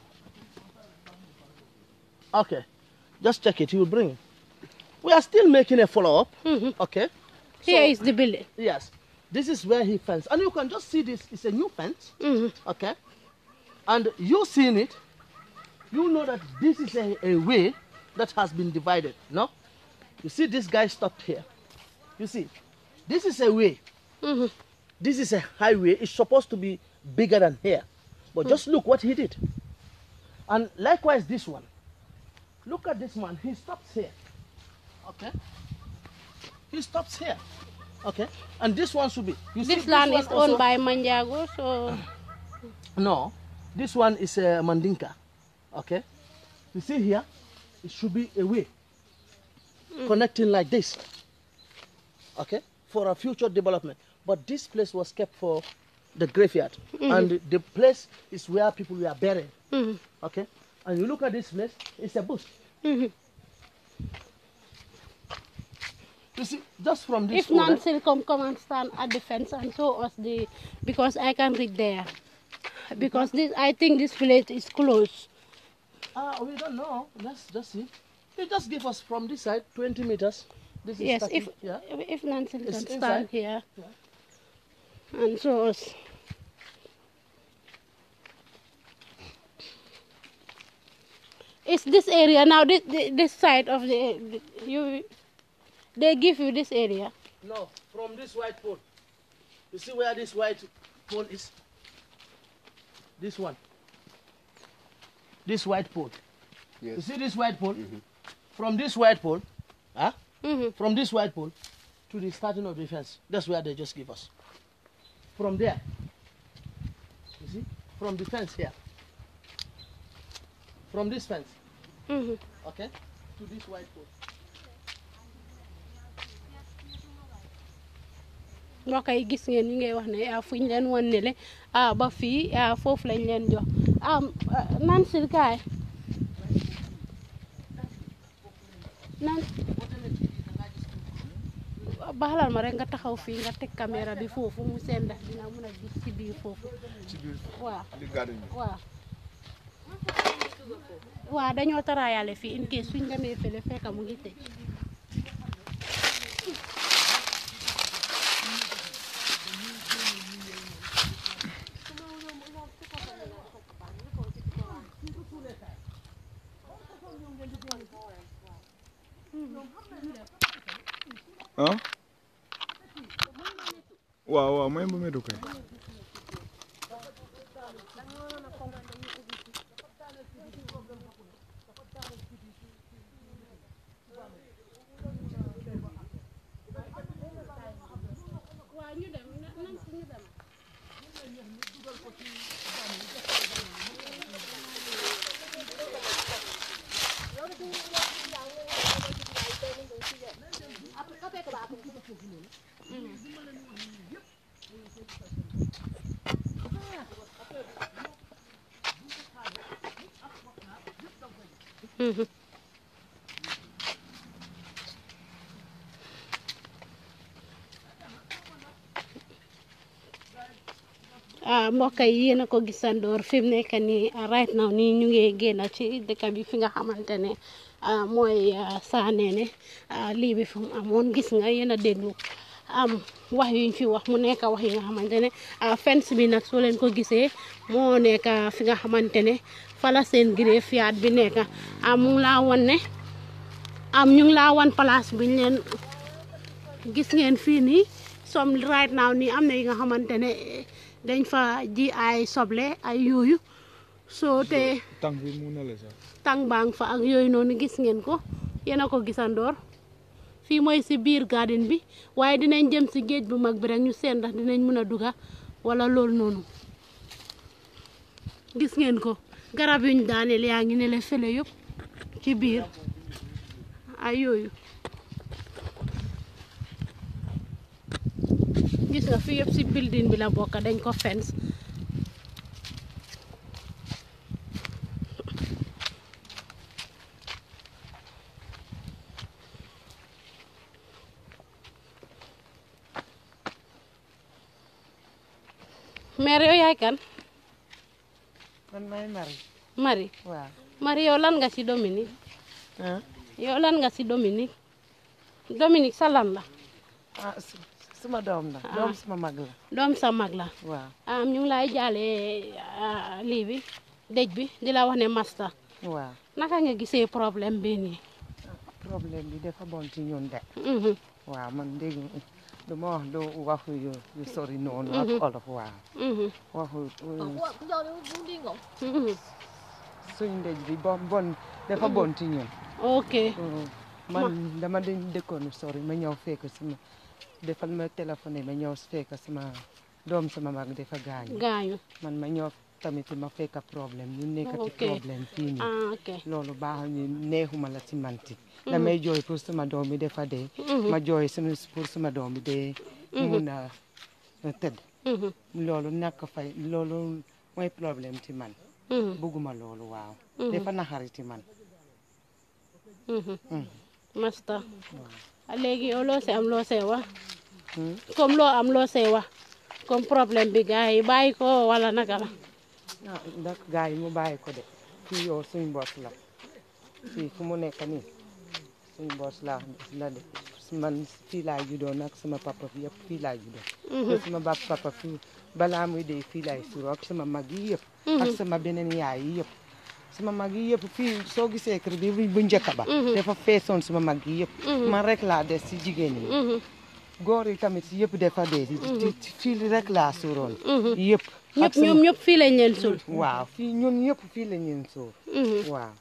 Okay. Just check it, he will bring it. We are still making a follow-up. Okay. Here is the building. Yes. This is where he fenced. And you can just see this, it's a new fence. Okay. And you seen it, you know that this is a way that has been divided. No? You see this guy stopped here. You see, this is a way. This is a highway. It's supposed to be bigger than here. But just look what he did. And likewise this one. Look at this man, he stops here. Okay? He stops here. Okay? And this one should be. You see, this land is owned by Manjagos or? No. This one is Mandinka. Okay? You see here, it should be a way. Connecting like this. Okay? For a future development. But this place was kept for the graveyard. And the place is where people were buried. Okay? And you look at this place, it's a bush. You see, just from this. If Nancy come and stand at the fence and show us the, because I can read there. Because this, I think this village is close. We don't know. Let's just see. They just give us from this side 20 meters. This is yes, 30, if Nancy can inside. stand here and show us. It's this area now. This side of they give you this area. No, from this white pole. You see where this white pole is? This one. This white pole. Yes. You see this white pole? From this white pole, from this white pole to the starting of the fence. That's where they just give us. From there. You see? From the fence here. From this fence. Okay? To this white pole. mbokk yi gis ngeen ñi ngay wax ne fuñ leen won ne le ba fii foofu lañ leen jox nan sil kaay nan baalal ma rek nga taxaw fii nga teg caméra bi foofu mu seen ndax dina mën a gis ci biir foofu waaw waaw dañoo taraayale fii in case suñ demee fële fekk mu ngi tëj waaw may ma mbokk yi yéen a ko gisandoor fi mu nekk nii right now nii ñu ngi génn ci dëkk bi fi nga xamante ne mooy Taneneh lii bi fu mu amoon gis nga yéen a déglu wax yuñ fi wax mu nekk wax yi nga xamante ne fence bi nag soo leen ko gisee moo nekk fi nga xamante ne fala seen graveyard bi nekk mu ngi laa wan ne ñu ngi laa wan place biñ leen gis ngeen fii nii some right now nii am na yi nga xamante ne dañ fa ji ay soble ay yooyu soo te tang bi mu ne la sax tang bang fa ak yooyu noonu gis ngeen ko yéen a ko gisandoor fii mooy si biir garden bi waaye dinañ jëm si géej bu mag bi rek ñu seen ndax dinañ mën a dugga wala loolu noonu gis ngeen ko garab yuñ daaneel yaa ngi ne la fële yëpp ci biir ay yooyu gis nga fi yëpp si building bi la bokk dañ ko fence mère yow yaay kan man may Marie waaw Marie yow lan nga ci Dominique yow lan nga ci Dominique sa lan la suma doom la doom suma mag la doom sa mag la waaw ñu ngi lay jaale lii bi dëj bi di la wax ne masta waaw naka nga gisee problème bi nii problème bi dafa bon ci ñun de waaw man dégg du ma wax du waxu yu sori noonu ak olof waaw waxu suñ dëj bi bon dafa bon ci ñun ok man dama dañ dëkkoon sori ma ñëw fekk sama defal ma téléphoné ma ñëw fekk sama doom sama mag dafa gaañu man ma ñëw tamit ma fekk problème ñu nekkati problème fii nii loolu baax ñu neexuma la ci manti damay jooy pour sama doom bi dafa dee ma jooy pour sama doom bi dee mun a tëdd loolu nakk fay loolu mooy problème ci man bëgguma loolu waaw dafa naxari ci man masta léegi yow loo see am loo see wax comme loo am loo see wax comme problème bi gars yi bàyyi ko wala naka la ndax gars yi mu bàyyi ko de fii yow suñ boos la fii fu mu nekk nii suñ boos la de man fii laa juddoo nag sama papa fi yëpp fii laa juddoo te sama papa fii balaa muy dee fii laay suur ak sama mag yi yëpp ak sama beneen yaay yi yëpp sama mag yi yëpp fii soo gisee kër bi bu njëkk ba dafa feesoon sama mag yi yëpp man rek laa des si jigéen yi góor yi tamit yëpp dafa dee fii rek laa suuroon yëpp ñoom ñëpp fii lañ leen suul waaw fii ñun ñëpp fii lañ leen suul waaw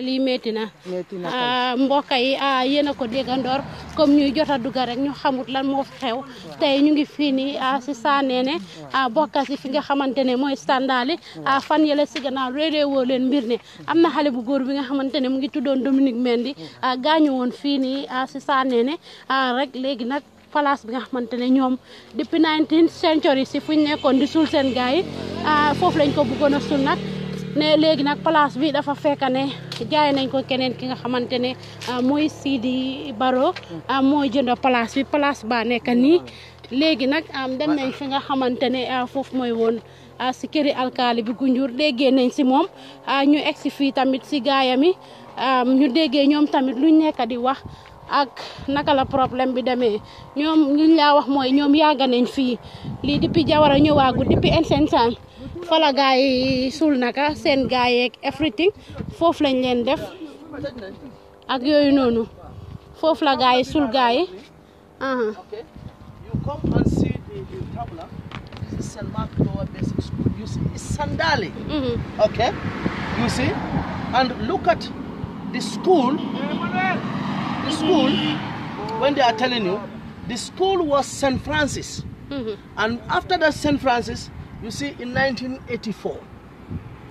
lii métti na mbokk yi yéen a ko déggandoor comme ñuy jot a dugg rek ñu xamut lan moo fi xew tey ñu ngi fii nii si Taneneh bokka si fi nga xamante ne mooy standali fan yële si gannaaw réeré woo leen mbir ne am na xale bu góor bi nga xamante ne mu ngi tuddoon Dominique Mendy gaañu woon fii nii si Taneneh rek léegi nag place bi nga xamante ne ñoom depuis 19th century si fuñ nekkoon di suul seen gaay yi foofu lañ ko bëggoon a suul nag ne léegi nag place bi dafa fekk ne jaay nañ ko keneen ki nga xamante ne mooy Seedy Barrow moo jënd place ba nekk nii léegi nag dem nañ fi nga xamante ne foofu mooy woon si këri alkaali bi Gunjur déggee nañ si moom ñu egsi fii tamit si gaayami ñu déggee ñoom tamit luñ nekk di wax ak naka la problème bi demee ñoom liñ laa wax mooy ñoom yàgg nañ fii lii depuis Jawara ñëwaagu depuis Ancestral fa la gaay yi suul naka seen gaay yeeg everything foofu lañ leen def ak yooyu noonu foofu la gaay yi suul gaay yi Okay, you come and see the tabla. is St. Mark Lower Basic School. You see, it's Sandali. Okay? You see? And look at the school. The school, when they are telling you, the school was St. Francis. And after that St. Francis, you see, in 1984.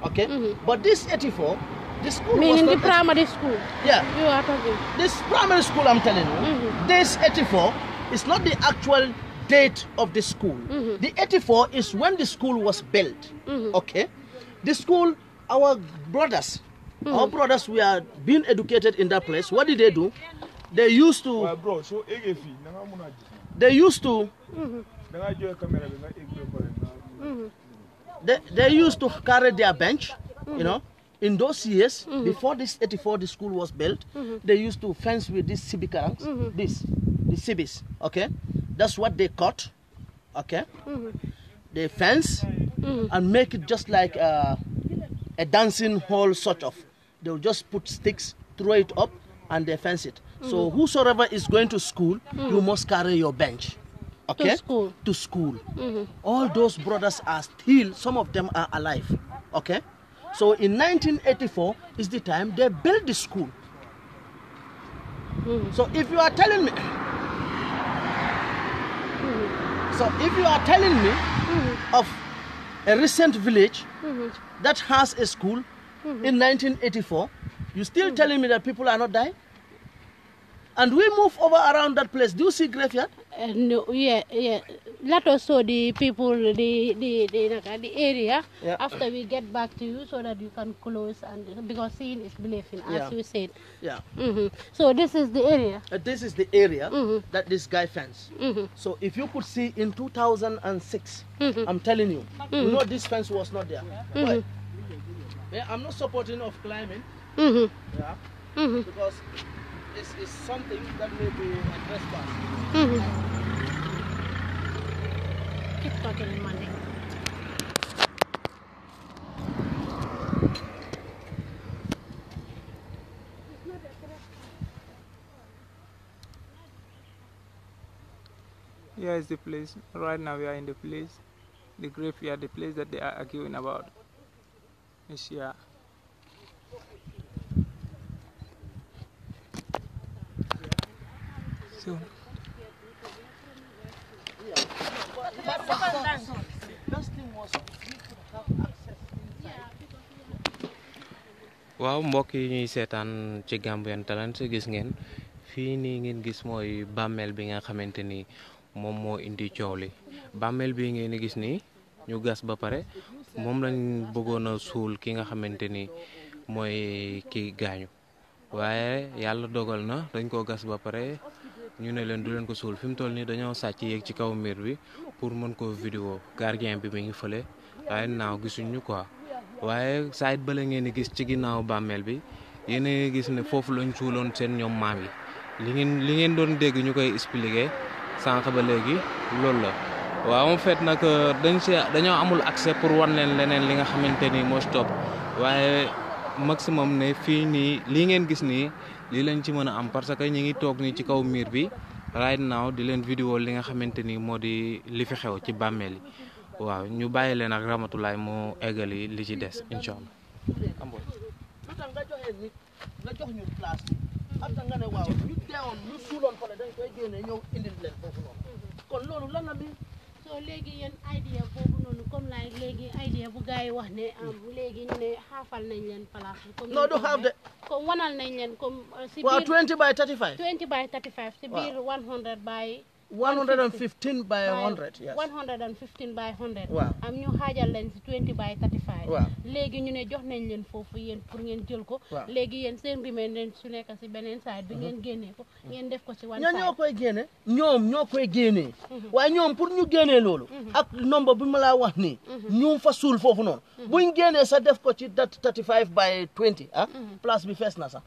Okay? But this 84, the school meaning was the primary school. Yeah. You are talking. This primary school, I'm telling you, this 84 is not the actual date of the school. The 84 is when the school was built. Okay? The school, our brothers were being educated in that place. What did they do? They used to... They used to... They used to carry their bench, you know. In those years, before this 84, the school was built, they used to fence with these sibikarans, the sibis, okay? That's what they cut, okay? They fence and make it just like a dancing hall sort of. They'll just put sticks, throw it up, and they fence it. So whosoever is going to school, you must carry your bench. Okay? To school. To school. All those brothers are still, some of them are alive. Okay? So in 1984 is the time they built the school. So if you are telling me, of a recent village that has a school in 1984, you still telling me that people are not dying? And we move over around that place. Do you see graveyard? No, yeah. Let us show the people the area after we get back to you so that you can close, and because seeing is believing, as you said. Yeah. So this is the area. This is the area that this guy fenced. So if you could see in 2006, I'm telling you, you know this fence was not there. Why? Yeah, I'm not supporting of climbing. Yeah. Because it's something that may be a trespass. Keep talking, Monday. Here is the place. Right now we are in the place, the graveyard, the place that they are arguing about. Is here. So. waaw mbokk yi ñuy seetaan ci Gambian Talents gis ngeen fii nii ngeen gis mooy bàmmeel bi nga xamante ni moom moo indi coow li bàmmeel bi ngeen gis nii ñu gas ba pare moom lañ bëggoon a suul ki nga xamante ni mooy ki gaañu waaye yàlla dogal na dañ ko gas ba pare ñu ne leen du leen ko suul fi mu toll nii dañoo sàcc yéeg ci kaw miir bi pour mën koo vidéo gardien bi mi ngi fële waaye naaw gisuñu quoi waaye saa it bala ngeen di gis ci ginnaaw bàmmeel bi yéen a ngi gis ne foofu lañ suuloon seen ñoom maam yi li ngeen doon dégg ñu koy expliquer sànq ba léegi loolu la waaw en fait nag dañoo amul accès pour wan leen leneen li nga xamante ni moo stop waaye maximum ne fii nii lii ngeen gis nii lii lañ ci mën a am parce que ñi ngi toog nii ci kaw miir bi right now di leen vidéo li nga xamante ni moo di li fi xew ci bàmmeel yi waaw ñu bàyyi leen ak Ramatulaay mu eggali li ci des incha allah. nga joxe nit nga jox ñu place bi après nga ne waaw ñu deewoon ñu suuloon fale dañ koy génne ñëw indil leen foofu noonu kon loolu lan la bi so léegi yéen idea boobu noonu comme like léegi idea bu gars yi wax ne léegi ñu ne xaafal nañ leen place bi comme non du xaaf de comme wanal nañ leen comme si waaw biir 20 by 35 20 by 35 si biir 100 by 115 by 100 yes 115 by 100 waaw am ñu xaajal leen si 20 by 35 waaw léegi ñu ne jox nañ leen foofu yéen pour ngeen jël ko léegi yéen seen remain leen su nekk si beneen side bi ngeen génnee ko ngeen def ko si one side ñoo koy génne ñoom ñoo koy génnee waaye ñoom pour ñu génnee loolu ak nombre bi ma laa wax nii ñu fa suul foofu noonu buñ génnee sa def ko ci 35 by 20 place bi fees na sax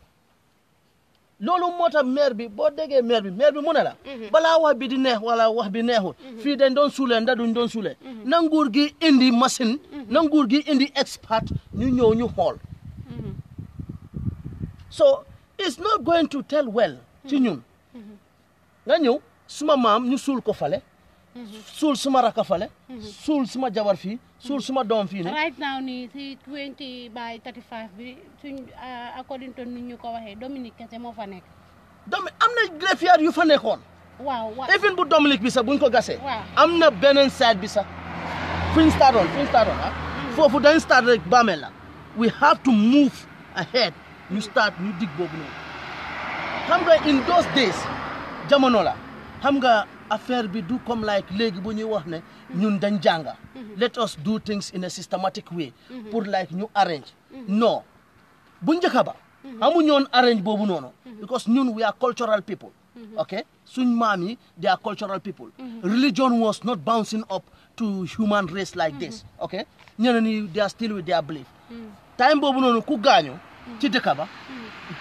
loolu moo tax maire bi boo déggee maire bi mu ne la balaa wax bi di neex wala wax bi neexul fii dañ doon suulee nda duñ doon suulee na nguur gi indi machine na nguur gi indi expert ñu ñëw ñu xool so it's not going to tell well ci ñun nga ñëw suma maam ñu suul ko fale suul suma raka fale suul suma jabar fii suul suma doom fii ne right now nii si 20 by 35 bi suñ according to ni ñu ko waxee Dominique kese moo fa nekk am na greffier yu fa nekkoon waaw even bu Dominique bi sax buñ ko gasee waaw am na beneen side bi sax fuñ startoon foofu dañ start rek bàmmeel la we have to move ahead ñu start ñu dig boobu noonu xam nga in those days jamono la xam nga affaire bi du comme like léegi bu ñuy wax ne ñun dañ jànga let us do things in a systematic way pour like ñu arrange non bu njëkk ba amuñoon arrange boobu noonu because ñun we are cultural people okay suñ maam yi they are cultural people religion was not bouncing up to human race like this okay ñeneen ñi they are still with their belief time boobu noonu ku gaañu ci dëkk ba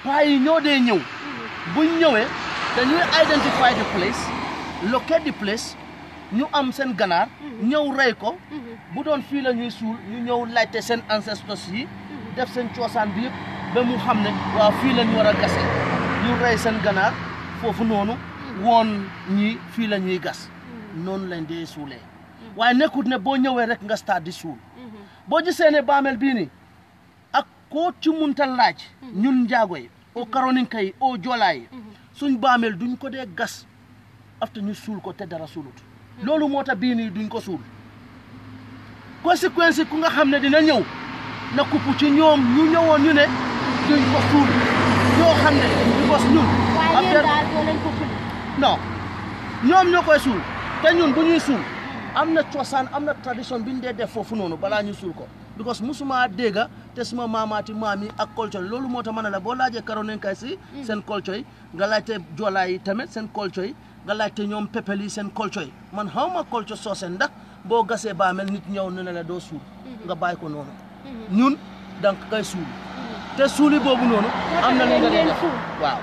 paa yi ñoo dee ñëw buñ ñëwee dañuy identify the place locate the place ñu am seen ganaar ñëw rey ko bu doon fii la ñuy suul ñu ñëw laajte seen ancestors yi def seen coosaan bi yëpp ba mu xam ne waaw fii la ñu war a gase ñu rey seen ganaar foofu noonu woon ñi fii la ñuy gas noonu lañ dee suulee waaye nekkut ne boo ñëwee rek nga start di suul boo gisee ne baamel bii ni ak koo ci munta laaj ñun njaago yi o karoninka yi o joolaa yi suñ baamel duñ ko dee gas after ñu suul ko te dara suulut loolu moo tax bii nii duñ ko suul conséquence ku nga xam ne dina ñëw na kupp ci ñoom ñu ñëwoon ñu ne duñ ko suul ñoo xam ne because ñun affaire non ñoom ñoo koy suul te ñun bu ñuy suul am na cosaan am na tradition bi ñu dee def foofu noonu balaa ñu suul ko because musuma dégga te suma maamaati maam yi ak culture loolu moo tax ma ne la boo laajee karonenkay si seen culture yi nga laajte joolaa yi tamit seen culture yi nga laajte ñoom pepel yi seen culture yi man xaw ma culture soose ndax boo gasee baamel nit ñëw ne la doo suul nga bàyyi ko noonu ñun donc kay suul te suuli boobu noonu am na lu nga def waaw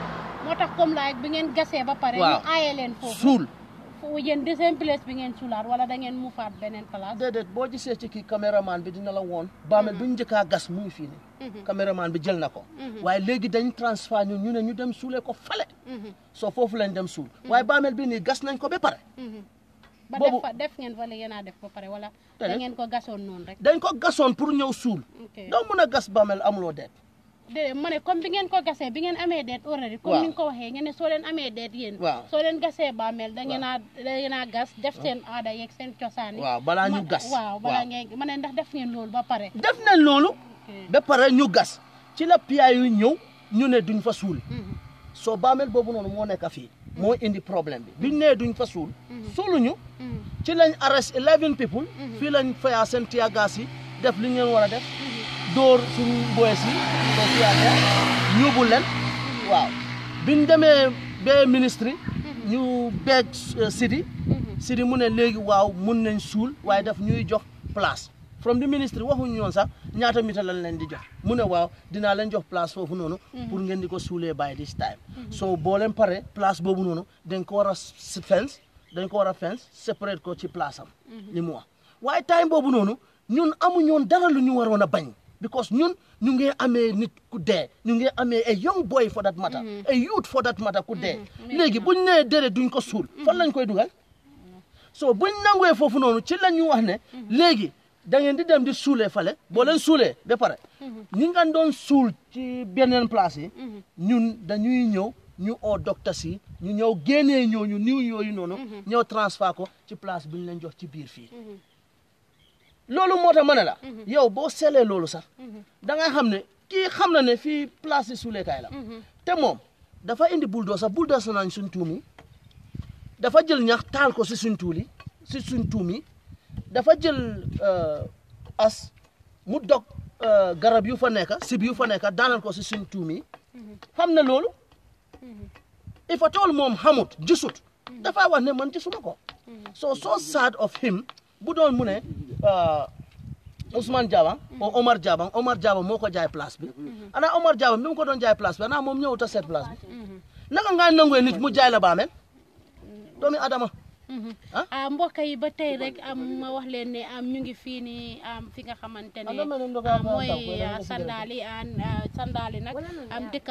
moo tax comme like bi ngeen gasee ba pare ñu aaye leen foofu suul yéen deuxième place bi ngeen suulaat wala da ngeen mu faat beneen place déedéet boo gisee ci kii caméraman bi dina la woon baamel bu ñu njëkkaa gas mu ngi fii nii caméraman bi jël na ko waaye léegi dañ transfert ñu ne ñu dem suulee ko fale soo foofu lañ dem suul waaye baamel bi nii gas nañ ko ba pare boobu def ngeen fa ngeen a def ba pare wala da ngeen ko gasoon noonu rek dañ ko gasoon pour ñëw suul doo mën a gas baamel amuloo deet déedéet ma ne comme bi ngeen ko gasee bi ngeen amee deet already comme ni nga ko waxee ngeen ne soo leen amee deet yéen soo leen gasee baamel da ngeen a gas def seen aada yeeg seen cosaan yi waaw balaa ñu gas waaw balaa ngeen ma ne ndax def ngeen loolu ba pare def nañ loolu ba pare ñu gas ci la piyaa yu ñëw ñu ne duñ fa suul soo baamel boobu noonu moo nekk fii moo indi problème bi biñ nee duñ fa suul suuluñu ci lañ arrest 11 people fii lañ fayaa seen tiyagas yi def li ngeen war a def dóor suñu boes yi soo tiyaga ñuubul leen waaw biñ demee ba ministre ñu beeg Seedy mu ne léegi waaw mun nañ suul waaye daf ñuy jox place from the ministry waxuñu ñoon sax ñaata mita lañ leen di jox mu ne waaw dinaa leen jox place foofu noonu pour ngeen di ko suulee by this time so boo leen pare place boobu noonu dañ ko war a fence séparate ko ci place am li mu wax waaye time boobu noonu ñun amuñoon dara lu ñu waroon a bañ because ñun ñu ngi amee nit ku dee ñu ngi amee a young boy for that matter a youth for that matter ku dee léegi buñ nee déedéet duñ ko suul fan lañ koy dugal so buñ nanguwee foofu noonu ci la ñu wax ne léegi da ngeen di dem di suulee fale boo leen suulee ba pare ñi nga doon suul ci beneen place yi ñun dañuy ñëw ñu oo docteur si ñu ñëw génnee ñooñu niw yooyu noonu ñëw transfert ko ci place bi ñu leen jox ci biir fii loolu moo tax ma ne la yow boo seelee loolu sax da nga xam ne kii xam na ne fii place yi suuleekaay la te moom dafa indi bulldozer nañ suñ tuum yi dafa jël ñax taal ko si suñ tuum yi dafa jël as mu dog garab yu fa nekk sib yu fa nekk daanal ko si suñ tuum yi xam na loolu if at all moom xamut gisut dafa wax ne man gisuma ko so sad of him bu doon mu ne Ousmane Diaba o Omar Diaba moo ko jaay place bi ana Omar Diaba mi mu ko doon jaay place bi ana moom ñëwut a seet place bi naka nga nanguwee nit mu jaay la baamel doomi adama mbokk yi ba tey rek ma wax leen ne ñu ngi fii nii fi nga xamante ne mooy Sandaali nag dëkk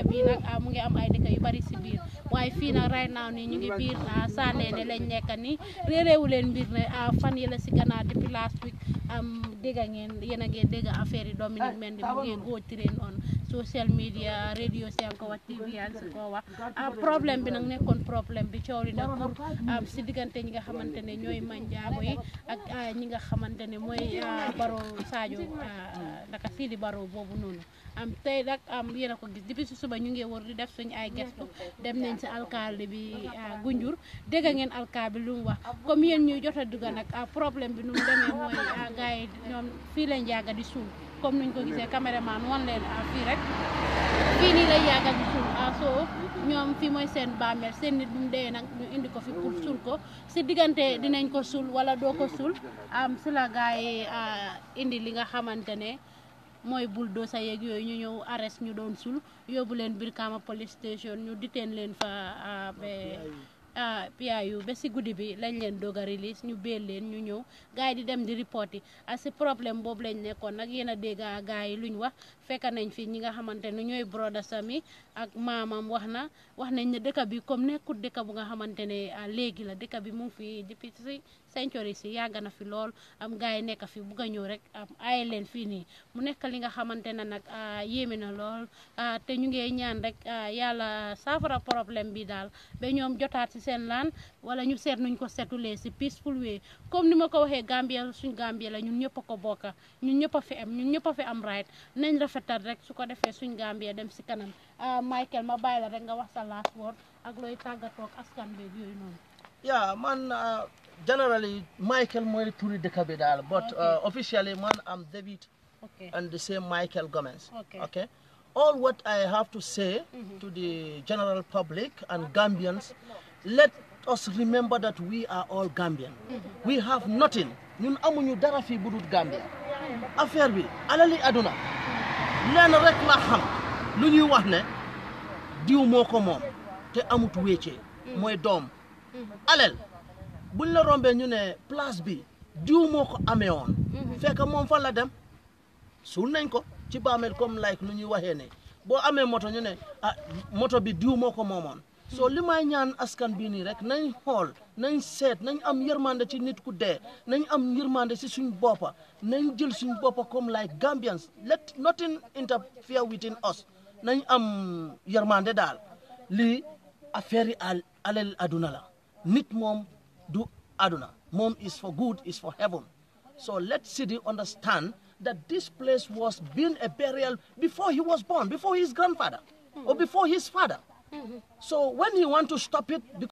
bi nag mu ngi am ay dëkk yu bari si biir waaye fii nag right now nii ñu ngi biir Taneneh lañ nekk nii réeréewu leen mbir ne fan yële si gannaaw depuis last week dégg ngeen yéen a ngi dégg affaire yi Dominic Mendy mu ngi go train on social media radio si ko wax TV yaa si ko wax problème bi nag nekkoon problème bi coow li nag pour si diggante ñi nga xamante ne ñooy Manjagos yi ak ñi nga xamante ne mooy Barrow Sadio naka Seedy Barrow boobu noonu tey nag yéen a ko gis depuis si suba ñu ngi wër di def suñu ay gestu dem nañ si alcalde bi Gunjur dégg ngeen alcalde bi lu mu wax comme yéen ñuy jot a dugg nag problème bi nu mu demee mooy gars yi ñoom fii lañ yàgga di suul comme nuñ ko gisee caméraman wan leen fii rek fii nii lay yàgga di suul soo ñoom fii mooy seen bàmmeel seen nit bu mu dee nag ñu indi ko fi pour suul ko si diggante dinañ ko suul wala doo ko suul si la gars yi indi li nga xamante ne mooy bulldozer yeeg yooyu ñu ñëw arrest ñu doon sul yóbbu leen Brikama police station ñu detain leen fa PIU ba si guddi bi lañ leen doog a release ñu béel leen ñu ñëw gars yi di dem di report yi si problème boobu lañ nekkoon nag yéen a dégg gars yi luñ wax fekk nañ fi ñi nga xamante ne ñooy broda sami ak maamam wax nañ ne dëkk bi comme nekkul dëkk bu nga xamante ne léegi la dëkk bi mu ngi fi depuis si century si yàgg na fi lool gars yi nekk fi bugg a ñëw rek ay leen fii nii mu nekk li nga xamante ne nag yéeme na lool te ñu ngi ñaan rek yàlla saafara problème bi daal ba ñoom jotaat si seen laan wala ñu seet nuñ ko setulee si peaceful way comme ni ma ko waxee Gambia suñ Gambia la ñun ñëpp a ko bokka ñun ñëpp a fi am right nañ rafetal rek su ko defee suñ Gambia dem si kanam Michael ma bàyyi la rek nga wax sa last word ak looy tàggatoo ak askan bi yooyu noonu. Yeah, man, generally, Michael Moy Turi de Kabidal, but officially, man, I'm David and the same Michael Gomez. Okay. All what I have to say to the general public and Gambians, let us remember that we are all Gambian. We have nothing. Ñun amuñu dara fi budut Gambia. Affaire bi alali aduna. Len rek la xam. Lu ñuy wax ne diw moko mom te amut wéccé moy dom. Alel buñ la rombé ñu ne place bi diw moko amé won fekk mom fa la dem sul nañ ko ci bamel comme like nu ñuy waxé né bo amé moto ñu ne moto bi diw moko momon so limay ñaan askan bi ni rek nañ xol nañ sét nañ am yermandé ci nit ku dé nañ am yermandé ci suñ bopa nañ jël suñ bopa comme like Gambians let nothing interfere within us nañ am yermandé dal li affaire yi alel aduna la nit mom du aduna mom is for good is for heaven so let Seedy understand that this place was being a burial before he was born, before his grandfather or before his father. So when he want to stop it